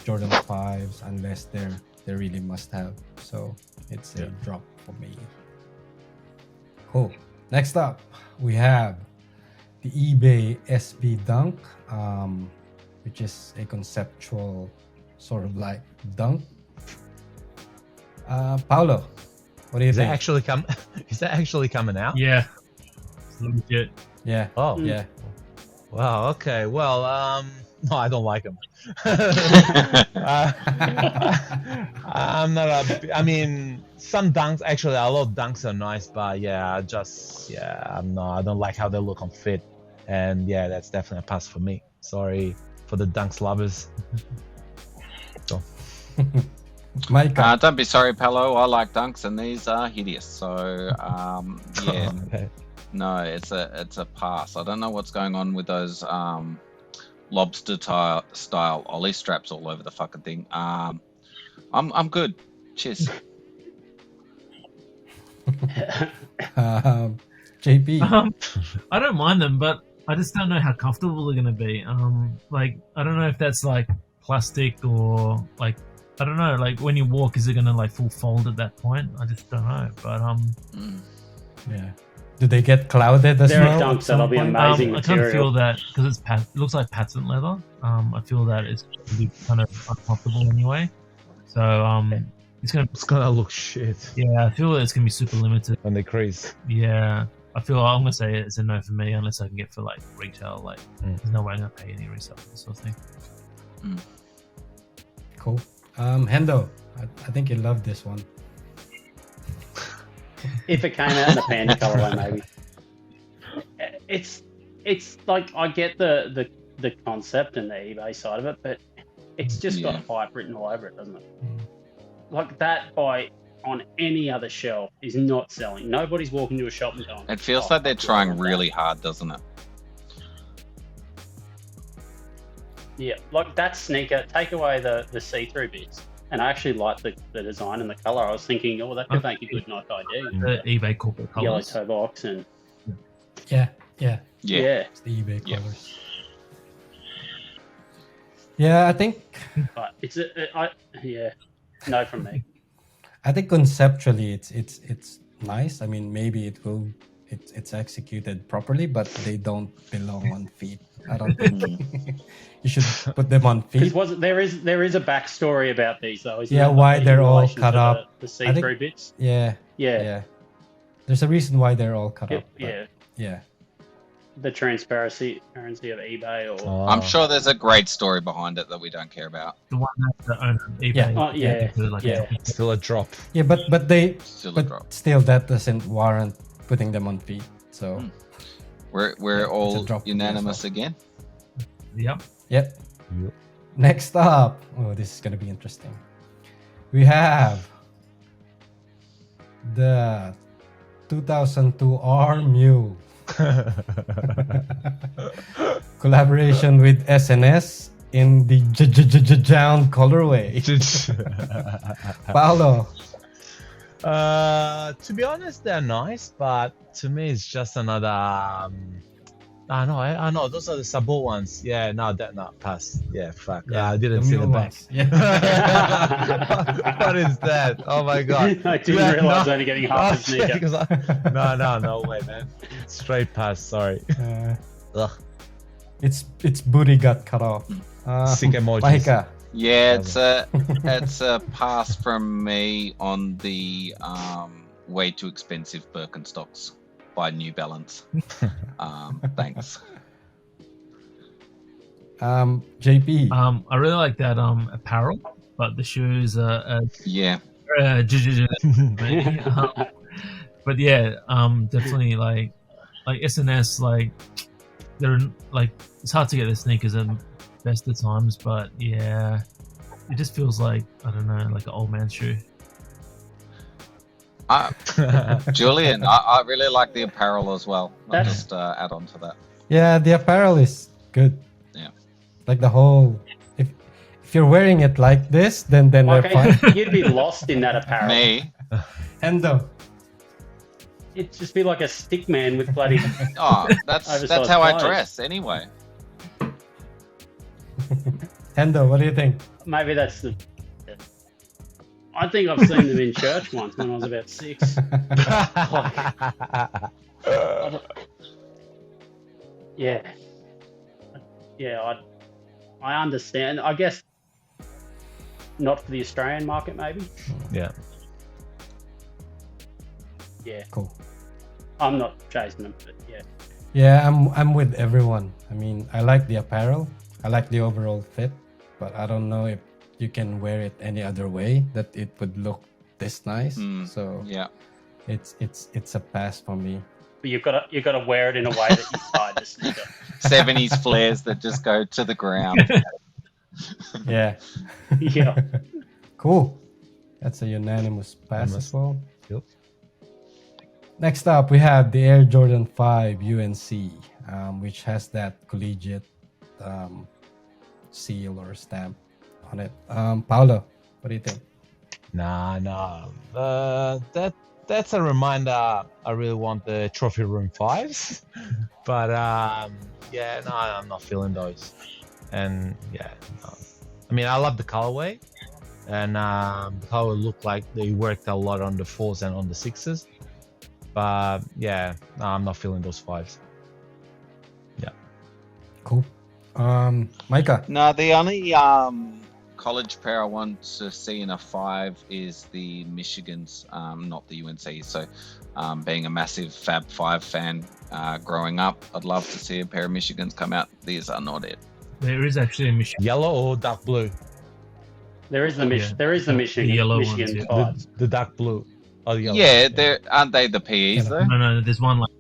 Jordan 5s unless they're really must have. So it's a drop for me. Cool. Next up, we have the eBay SB Dunk, which is a conceptual sort of like dunk. Paulo, what do you Is that think? Is that actually coming out? Yeah, it's legit. Yeah. Oh. Yeah. Wow. Okay. Well, no, I don't like them. I'm not a. I mean, some dunks. Actually, a lot of dunks are nice, but yeah, I don't like how they look on fit, and yeah, that's definitely a pass for me. Sorry for the dunks lovers. So. Micah. Don't be sorry, Palo. I like dunks, and these are hideous. So yeah, Okay. no, it's a pass. I don't know what's going on with those lobster style ollie straps all over the fucking thing. I'm good. Cheers. JP. I don't mind them, but I just don't know how comfortable they're gonna be. Like I don't know if that's like plastic or like I don't know. Like when you walk, is it gonna like full fold at that point? I just don't know. But Yeah. Do they get clouded as They're well? dunks at some that'll be point? amazing. I kind of material. feel that because it looks like patent leather. I feel that it's gonna be kind of uncomfortable anyway. So it's gonna look shit yeah. I feel it's gonna be super limited. when they crease. Yeah. I'm gonna say it's a no for me unless I can get for like retail. Like there's no way I'm gonna pay any resale for this sort of thing. Cool. Hendo, I think you love this one. If it came out in the panda colorway, maybe. It's like I get the concept and the eBay side of it, but it's just got hype written all over it, doesn't it? Like that on any other shelf is not selling. Nobody's walking to a shop and going. It feels "Oh, like they're fuck, I trying want really that." hard, doesn't it? Yeah, like that sneaker. Take away the see-through bits, and I actually like the design and the color. I was thinking, oh, that could make a good Nike ID. The eBay corporate Yellow colors. toe box and Yeah. Yeah. It's the eBay Yeah. colors. Yeah, I think but it's yeah. No from me. I think conceptually it's nice. I mean, maybe it's executed properly, but they don't belong on feet. I don't think you should put them on feet. Because there is a backstory about these though, isn't Yeah, there? why Like, they're in all relation cut to up. the I think- see-through bits. Yeah, Yeah. yeah. There's a reason why they're all cut up. but Yeah. yeah. The transparency of eBay or Oh. I'm sure there's a great story behind it that we don't care about. The one that's the owner of eBay. Yeah. Oh, yeah, included, like, yeah. Still a drop. Yeah, but they Still a but drop. still that doesn't warrant putting them on feet. So We're Yeah, it's a all drop for me as unanimous well. again. Yep. yep. Yep. Next up, oh, this is gonna be interesting. We have the 2002 R Mule collaboration with SNS in the Jound colorway. Paolo, To be honest, they're nice, but to me, it's just another. I know those are the Sabo ones. Yeah, no, that not pass. Yeah, fuck. Yeah, I didn't see the mule back. ones. Yeah. What is that? Oh my god! I didn't Yeah, realize no. only getting half a Yeah, sneaker. 'cause no way, man. Straight pass. Sorry. Ugh. Its booty got cut off. Sick emojis. Micah, Yeah, it's a pass from me on the way too expensive Birkenstocks by New Balance. Thanks. JP. I really like that apparel, but the shoes are Yeah. maybe. But yeah, definitely like SNS, like they're like it's hard to get the sneakers at best of times, but yeah, it just feels like I don't know, like an old man's shoe. Julian, I really like the apparel as well. I'll That's- just add on to that. Yeah, the apparel is good. Yeah. Like the whole, if you're wearing it like this, then they're Like, fine. you'd be lost in that apparel. Me? Endo, It'd just be like a stick man with bloody. Oh, that's Oversized how I clothes. dress anyway. Endo, what do you think? Maybe that's the. I think I've seen them in church once when I was about 6. Yeah. Yeah, I understand. I guess not for the Australian market, maybe. Yeah. Yeah, Cool. I'm not chasing them, but yeah. Yeah, I'm with everyone. I mean, I like the apparel. I like the overall fit, but I don't know if you can wear it any other way that it would look this nice. So Yeah. it's a pass for me. But you've got to wear it in a way that you hide the sneaker. 70s flares that just go to the ground. Yeah. Yeah. Cool. That's a unanimous pass as well. Yep. Next up, we have the Air Jordan 5 UNC, which has that collegiate seal or stamp on it. Paolo, what do you think? No. That's a reminder. I really want the Trophy Room 5s, but yeah, no, I'm not feeling those. And yeah, no. I mean, I love the colorway, and the colorway looked like they worked a lot on the 4s and on the 6s. But yeah, no, I'm not feeling those 5s. Yeah. Cool. Micah. No, the only college pair I want to see in a 5 is the Michigans, not the UNC. So, being a massive Fab 5 fan growing up, I'd love to see a pair of Michigans come out. These are not it. There is actually a Michigan. Yellow or dark blue? There is the Yeah. there is the Michigan yellow Michigan ones, yeah. fives. The dark blue. Oh, the yellow. Yeah, aren't they the PEs Yeah. though? No, there's one like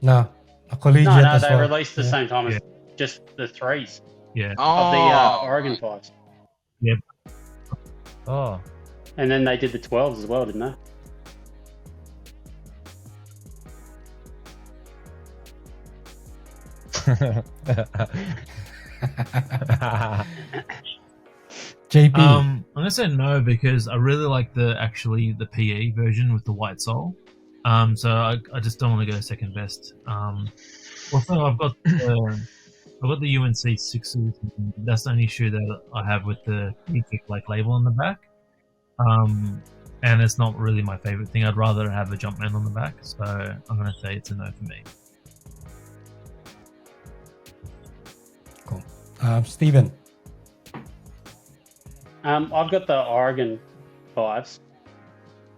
No, a collegiate No, as they well. released the Yeah. same time as Yeah. just the 3s yeah. Oh, of the Oregon 5s. Oh. And then they did the 12s as well, didn't they? JP. I'm gonna say no because I really like the PE version with the white sole. So I just don't want to go second best. Also I've got the UNC 6s. That's the only shoe that I have with the like label on the back. and it's not really my favorite thing. I'd rather have a Jumpman on the back, so I'm going to say it's a no for me. Cool. Steven. I've got the Oregon 5s,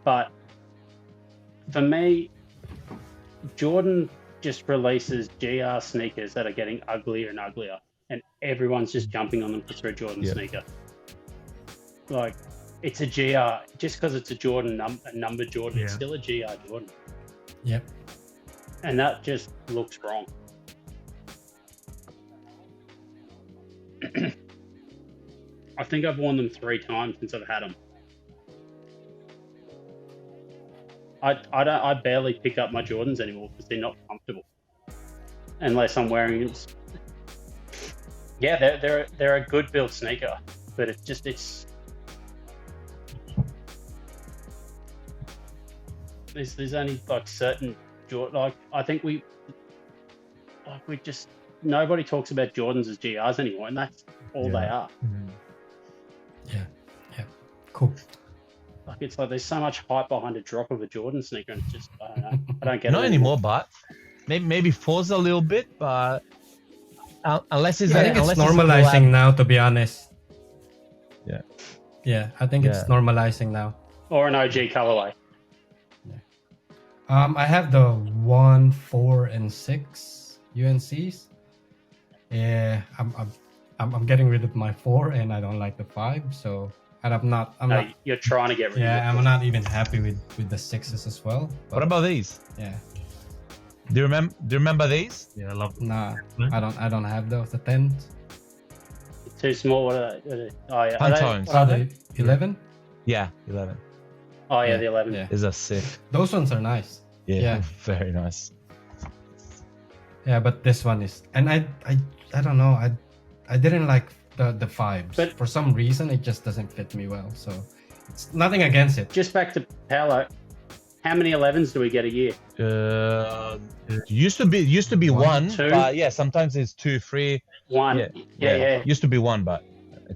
but for me, Jordan just releases GR sneakers that are getting uglier and uglier, and everyone's just jumping on them for a Jordan sneaker. Like, it's a GR, just because it's a Jordan, a number Jordan, it's still a GR Jordan. Yep. And that just looks wrong. I think I've worn them 3 times since I've had them. I barely pick up my Jordans anymore because they're not comfortable, unless I'm wearing them. Yeah, they're a good built sneaker, but it's. There's only like certain Jordan. Like, I think we just, nobody talks about Jordans as GRs anymore, and that's all they are. Mm-hmm. Yeah. Cool. Like, it's like there's so much hype behind a drop of a Jordan sneaker, and it's just, I don't know. I don't get it Not anymore, but maybe Force a little bit, but unless it's I think it's normalizing now, to be honest. Yeah. Yeah, I think it's normalizing now. Or an OG colorway. I have the 1, 4, and 6 UNCs. Yeah, I'm getting rid of my 4, and I don't like the 5. So, and I'm not. You're trying to get rid of it. Yeah, I'm not even happy with the 6s as well. But, What about these? Yeah. Do you remember these? Yeah, I love them. Nah, I don't have those. The 10s. Too small. What are they? Oh yeah. Pantones. Are they 11? Yeah, 11. Oh yeah, the 11. Yeah. Is a sick. Those ones are nice. Yeah, Yeah. very nice. Yeah, but this one is, and I don't know. I didn't like the 5s, But- for some reason it just doesn't fit me well. So it's nothing against it. Just back to Paolo. How many 11s do we get a year? Used to be one, 2? but yeah, sometimes it's 2, 3. 1. Yeah. Used to be one, but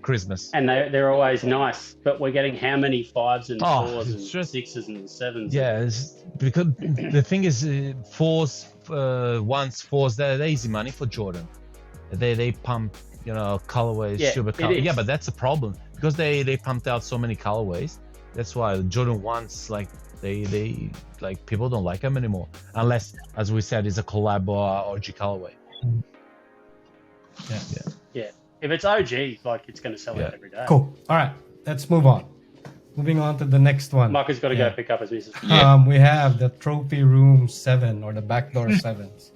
Christmas. And they're always nice, but we're getting how many 5s and 4s and it's just- 6s and 7s? Yeah, it's because the thing is, 4s, 1s, 4s, they're easy money for Jordan. They pump, colorways, Yeah, super it color. is. Yeah, but that's a problem because they pumped out so many colorways. That's why the Jordan 1s, like they like people don't like them anymore unless, as we said, it's a collab or OG colorway. Yeah. If it's OG, like, it's going to sell out every day. Cool. All right, let's move on. Moving on to the next one. Micah's got to go pick up his missus. Yeah. We have the Trophy Room 7 or the Backdoor 7s.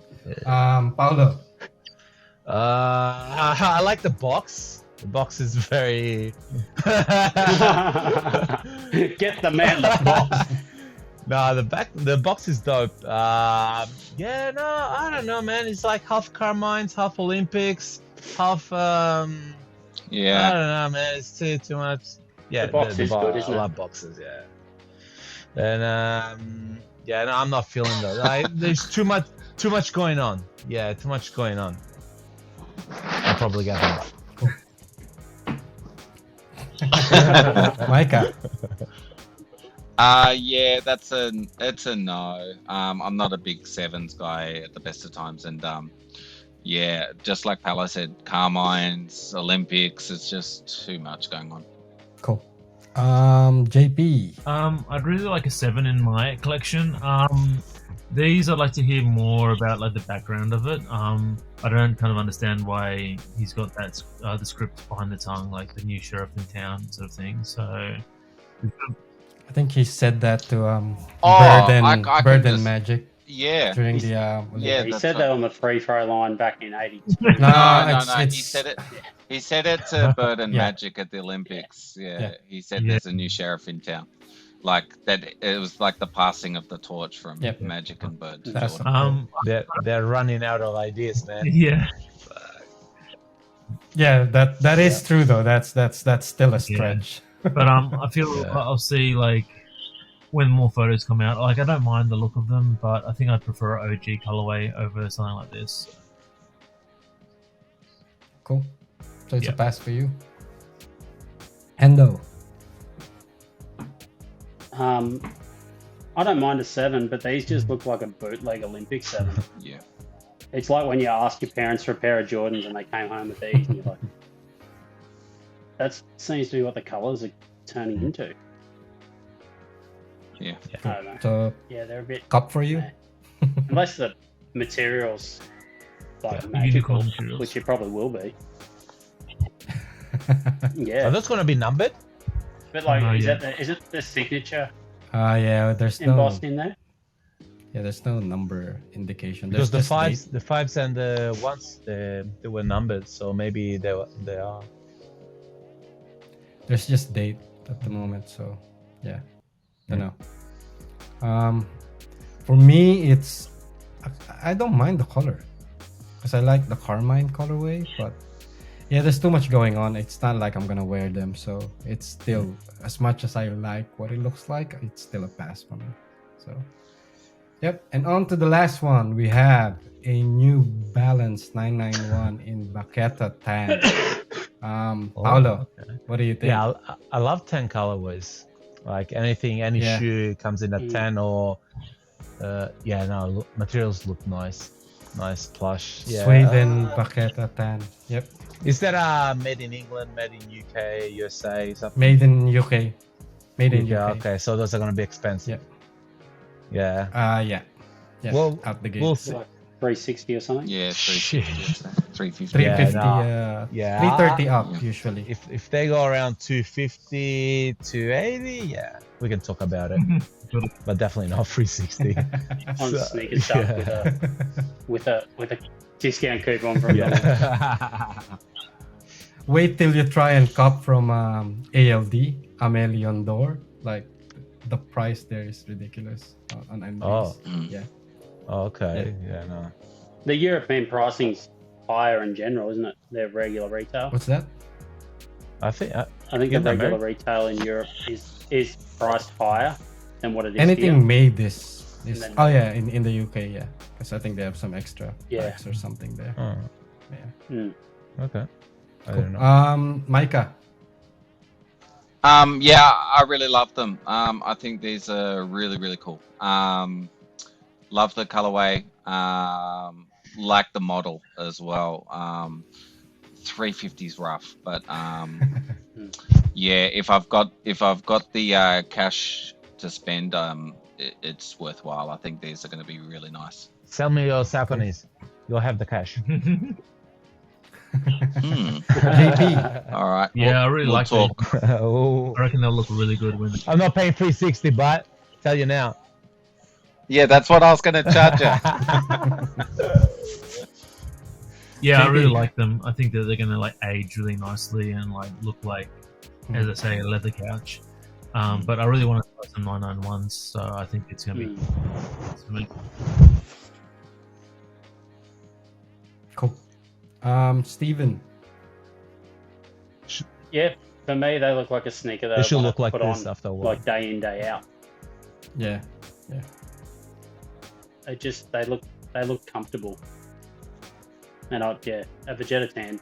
Paulo. I like the box. The box is very. Get the man the box. No, the box is dope. I don't know, man. It's like half Carmine's, half Olympics, half. I Yeah. don't know, man. It's too much. Yeah, The box is good, isn't I it? love boxes, yeah. And no, I'm not feeling that. There's too much going on. Yeah, too much going on. I'll probably get them. Micah. Yeah, it's a no. I'm not a big 7s guy at the best of times, and yeah, just like Palo said, Carmine's, Olympics, it's just too much going on. Cool. JP. I'd really like a 7 in my collection. These I'd like to hear more about, like the background of it. I don't kind of understand why he's got that the script behind the tongue, like the new sheriff in town sort of thing. So I think he said that to I Bird can and just- Magic Yeah. during the Yeah, He that's said right. that on the free throw line back in 82. No. it's He said it. He said it to Bird and Yeah. Magic at the Olympics. Yeah. Yeah. He said Yeah. there's a new sheriff in town. Like that, it was like the passing of the torch from Yep. Magic and Bird to That's- Jordan. They're running out of ideas, man. yeah, Yeah, that is true though. That's still a stretch. but I feel Yeah. I'll see like when more photos come out. Like I don't mind the look of them, but I think I'd prefer an OG colorway over something like this. Cool. So it's a Yeah. pass for you. Endo. I don't mind a 7, but these just look like a bootleg Olympic 7. Yeah. It's like when you ask your parents for a pair of Jordans and they came home with these, and you're like, that seems to be what the colours are turning into. Yeah. I don't know. So Yeah, they're a bit. cup for you. Unless the materials like Yeah, magical, unicorn materials. which it probably will be. Are Yeah, those gonna be numbered? but like, Oh, is yeah. it the signature Yeah, there's no embossed in there? there's no number indication. Because There's the just date. fives and the ones they were numbered, so maybe they are. There's just date at the moment, so yeah, don't know. For me, it's I don't mind the color because I like the carmine colorway, but yeah, there's too much going on. It's not like I'm gonna wear them, so it's still, as much as I like what it looks like, it's still a pass for me. So yep, and on to the last one. We have a New Balance 991 in Baqueta tan. Paolo, okay. what do you think? Yeah, I love tan colorways. Like any Yeah. shoe comes in a tan or materials look nice plush. Yeah. Sweden Baqueta tan. Yep. Is that made in England, made in UK, USA, something? Made in UK. Made in Yeah, UK. okay, so those are gonna be expensive. Yeah. Yeah. Yes, Well, out the gate. we'll see. Like 360 or something? Yeah, Shit. 350. 350, Yeah, no. Yeah. 330 up Yeah. usually. If they go around 250, 280, yeah, we can talk about it. But definitely not 360. On So, sneaker stuff yeah. with a discount coupon from them. Yeah. Wait till you try and cop from ALD, Amelion Door. Like the price there is ridiculous on MDs. Oh. Yeah. Okay. Yeah, no. The European pricing's higher in general, isn't it? Their regular retail. What's that? I think I think the in regular America- retail in Europe is priced higher than what it is Anything here. made this. And then- Oh yeah, in the UK, yeah, because I think they have some extra Yeah. packs or something there. Oh, Yeah. Mm. okay. I Cool. don't know. Micah. Yeah, I really love them. I think these are really, really cool. Love the colorway. Like the model as well. 350's rough, but yeah, if I've got the cash to spend, it's worthwhile. I think these are going to be really nice. Sell me your Japanese. You'll have the cash. JP. All right. Yeah, I really we'll like talk. Oh, I reckon they'll look really good when. I'm not paying 360, but tell you now. Yeah, that's what I was going to charge you. Yeah, I really JP. like them. I think that they're gonna like age really nicely and like look like, as I say, a leather couch. But I really want to try some 991s, so I think it's gonna be. It's gonna be Cool. Steven. Yeah, for me, they look like a sneaker that They I should wanna look like put this on, after a while. like day in, day out. Yeah. They look comfortable. And a Vegeta tan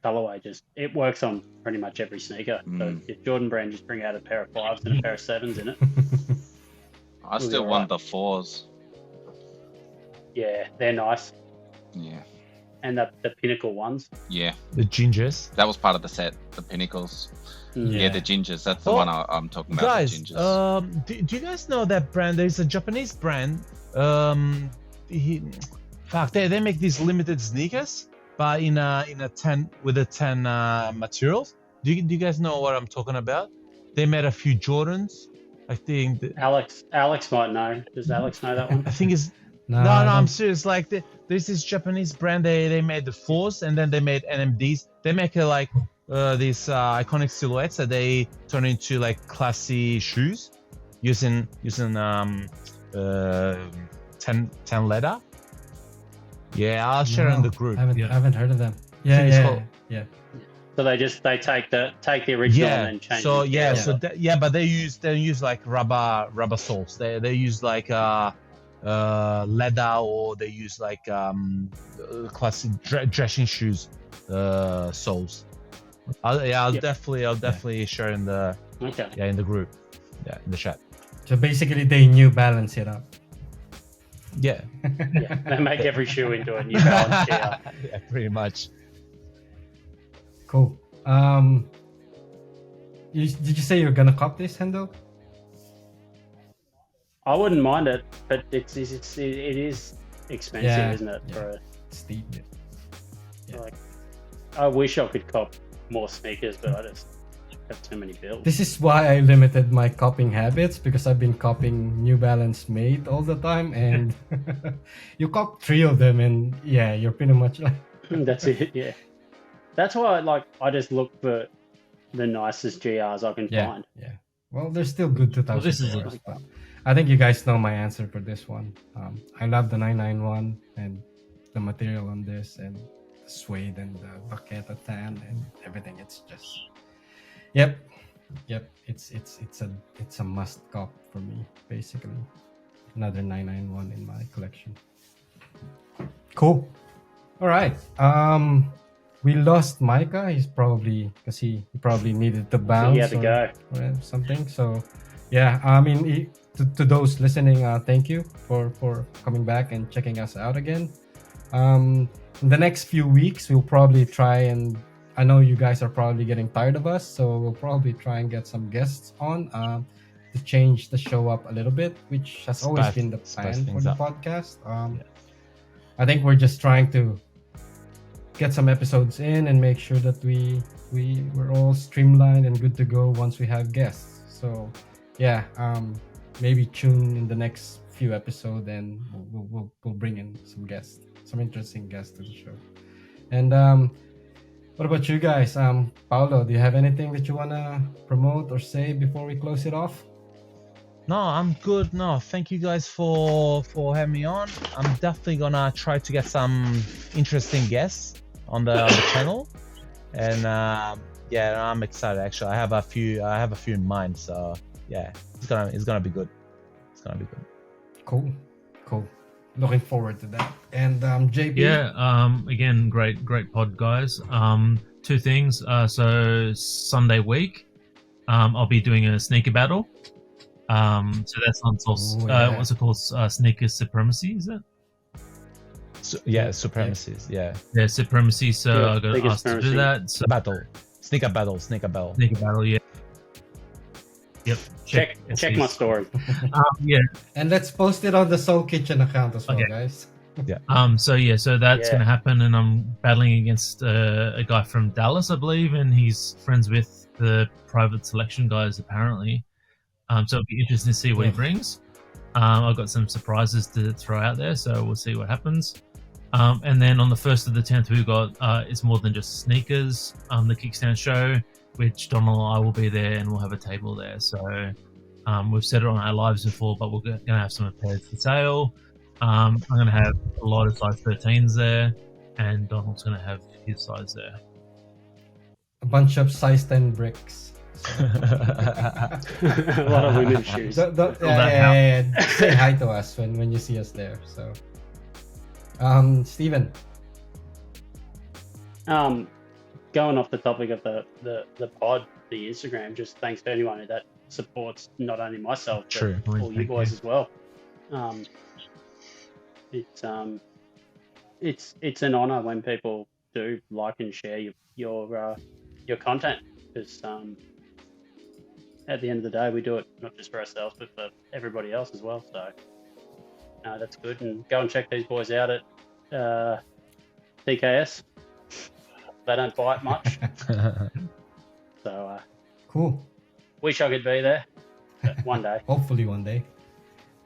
colorway it works on pretty much every sneaker. So if Jordan Brand just bring out a pair of 5s and a pair of 7s in it, I still want the 4s. yeah, they're nice. Yeah. And the Pinnacle ones. Yeah. The gingers. That was part of the set, the Pinnacles. Mm. Yeah, the gingers. That's the Oh, one I'm talking about. Guys, the gingers. do you guys know that brand? There's a Japanese brand. They make these limited sneakers, but in a 10 with a 10 materials. Do you guys know what I'm talking about? They made a few Jordans. I think. Alex might know. Does Alex know that one? I think it's no. I I'm don't- serious. Like there's this Japanese brand. They made the 4s and then they made NMDs. They make like these iconic silhouettes that they turn into like classy shoes using 10 leather. Yeah, I'll share in No, the group. I haven't heard of them. Yeah, think it's yeah, called- yeah. So they take the original Yeah. and then change So it. yeah, so but they use like rubber soles. They use like leather, or they use like classic dressing shoes soles. I'll definitely share in the Okay. Yeah, in the group. Yeah, in the chat. So basically, they New Balance it up. Yeah. Yeah, they make every shoe into a New Balance GR. Yeah, pretty much. Cool. Did you say you're gonna cop this, Hendo? I wouldn't mind it, but it is expensive, Yeah, isn't it? yeah. For Steep. Yeah. like, I wish I could cop more sneakers, but I just have too many bills. This is why I limited my copying habits, because I've been copying New Balance Made all the time, and you cop 3 of them, and yeah, you're pretty much like. That's it. Yeah, that's why I just look for the nicest GRs I can find. Yeah. Well, they're still good 2000. Well, this is but I think you guys know my answer for this one. I love the 991 and the material on this, and the suede and the Vaqueta tan and everything. It's just, yep. It's a must cop for me. Basically, another 991 in my collection. Cool. All right. We lost Micah. He's probably because he probably needed to bounce. He had to go. Or something. So, yeah. I mean, to those listening, thank you for coming back and checking us out again. In the next few weeks, we'll probably try and. I know you guys are probably getting tired of us, so we'll probably try and get some guests on to change the show up a little bit, which has always been the plan for the podcast. I think we're just trying to get some episodes in and make sure that we're all streamlined and good to go once we have guests. So yeah, maybe tune in the next few episodes and we'll bring in some guests, some interesting guests to the show. And what about you guys? Paolo, do you have anything that you wanna promote or say before we close it off? No, I'm good. No, thank you guys for having me on. I'm definitely gonna try to get some interesting guests on the channel, and yeah, I'm excited. Actually, I have a few in mind. So yeah, it's gonna be good. It's gonna be good. Cool. Looking forward to that. And JP. Yeah. Again, great pod, guys. 2 things. So Sunday week, I'll be doing a sneaker battle. So that's on what's it called? Sneaker Supremacy, is it? Yeah, Supremacies. Yeah. Yeah, Supremacy. So Yeah, I got asked to do that. So Sneaker battle. Yeah. Yep. Check my story. Yeah. And let's post it on the Soul Kitchen account as well, Okay. guys. So that's going to happen, and I'm battling against a guy from Dallas, I believe, and he's friends with the private selection guys apparently. So it'll be interesting to see what he brings. I've got some surprises to throw out there, so we'll see what happens. And then on the 1st of the 10th, we've got It's More Than Just Sneakers, the kickstand show, which Donald and I will be there, and we'll have a table there. So we've said it on our lives before, but we're going to have some pairs for sale. I'm going to have a lot of size 13s there, and Donald's going to have his size there. A bunch of size 10 bricks. A lot of women's shoes. Say hi to us when you see us there. So, Steven. Going off the topic of the pod, the Instagram, just thanks to anyone that supports not only myself, but all you boys as well. It's an honor when people do like and share your content, because at the end of the day, we do it not just for ourselves, but for everybody else as well. So that's good. And go and check these boys out at TKS. They don't bite much. So Cool. wish I could be there, but one day. Hopefully one day.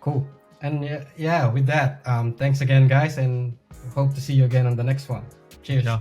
Cool. And yeah, with that, thanks again, guys, and hope to see you again on the next one. Cheers. Yeah.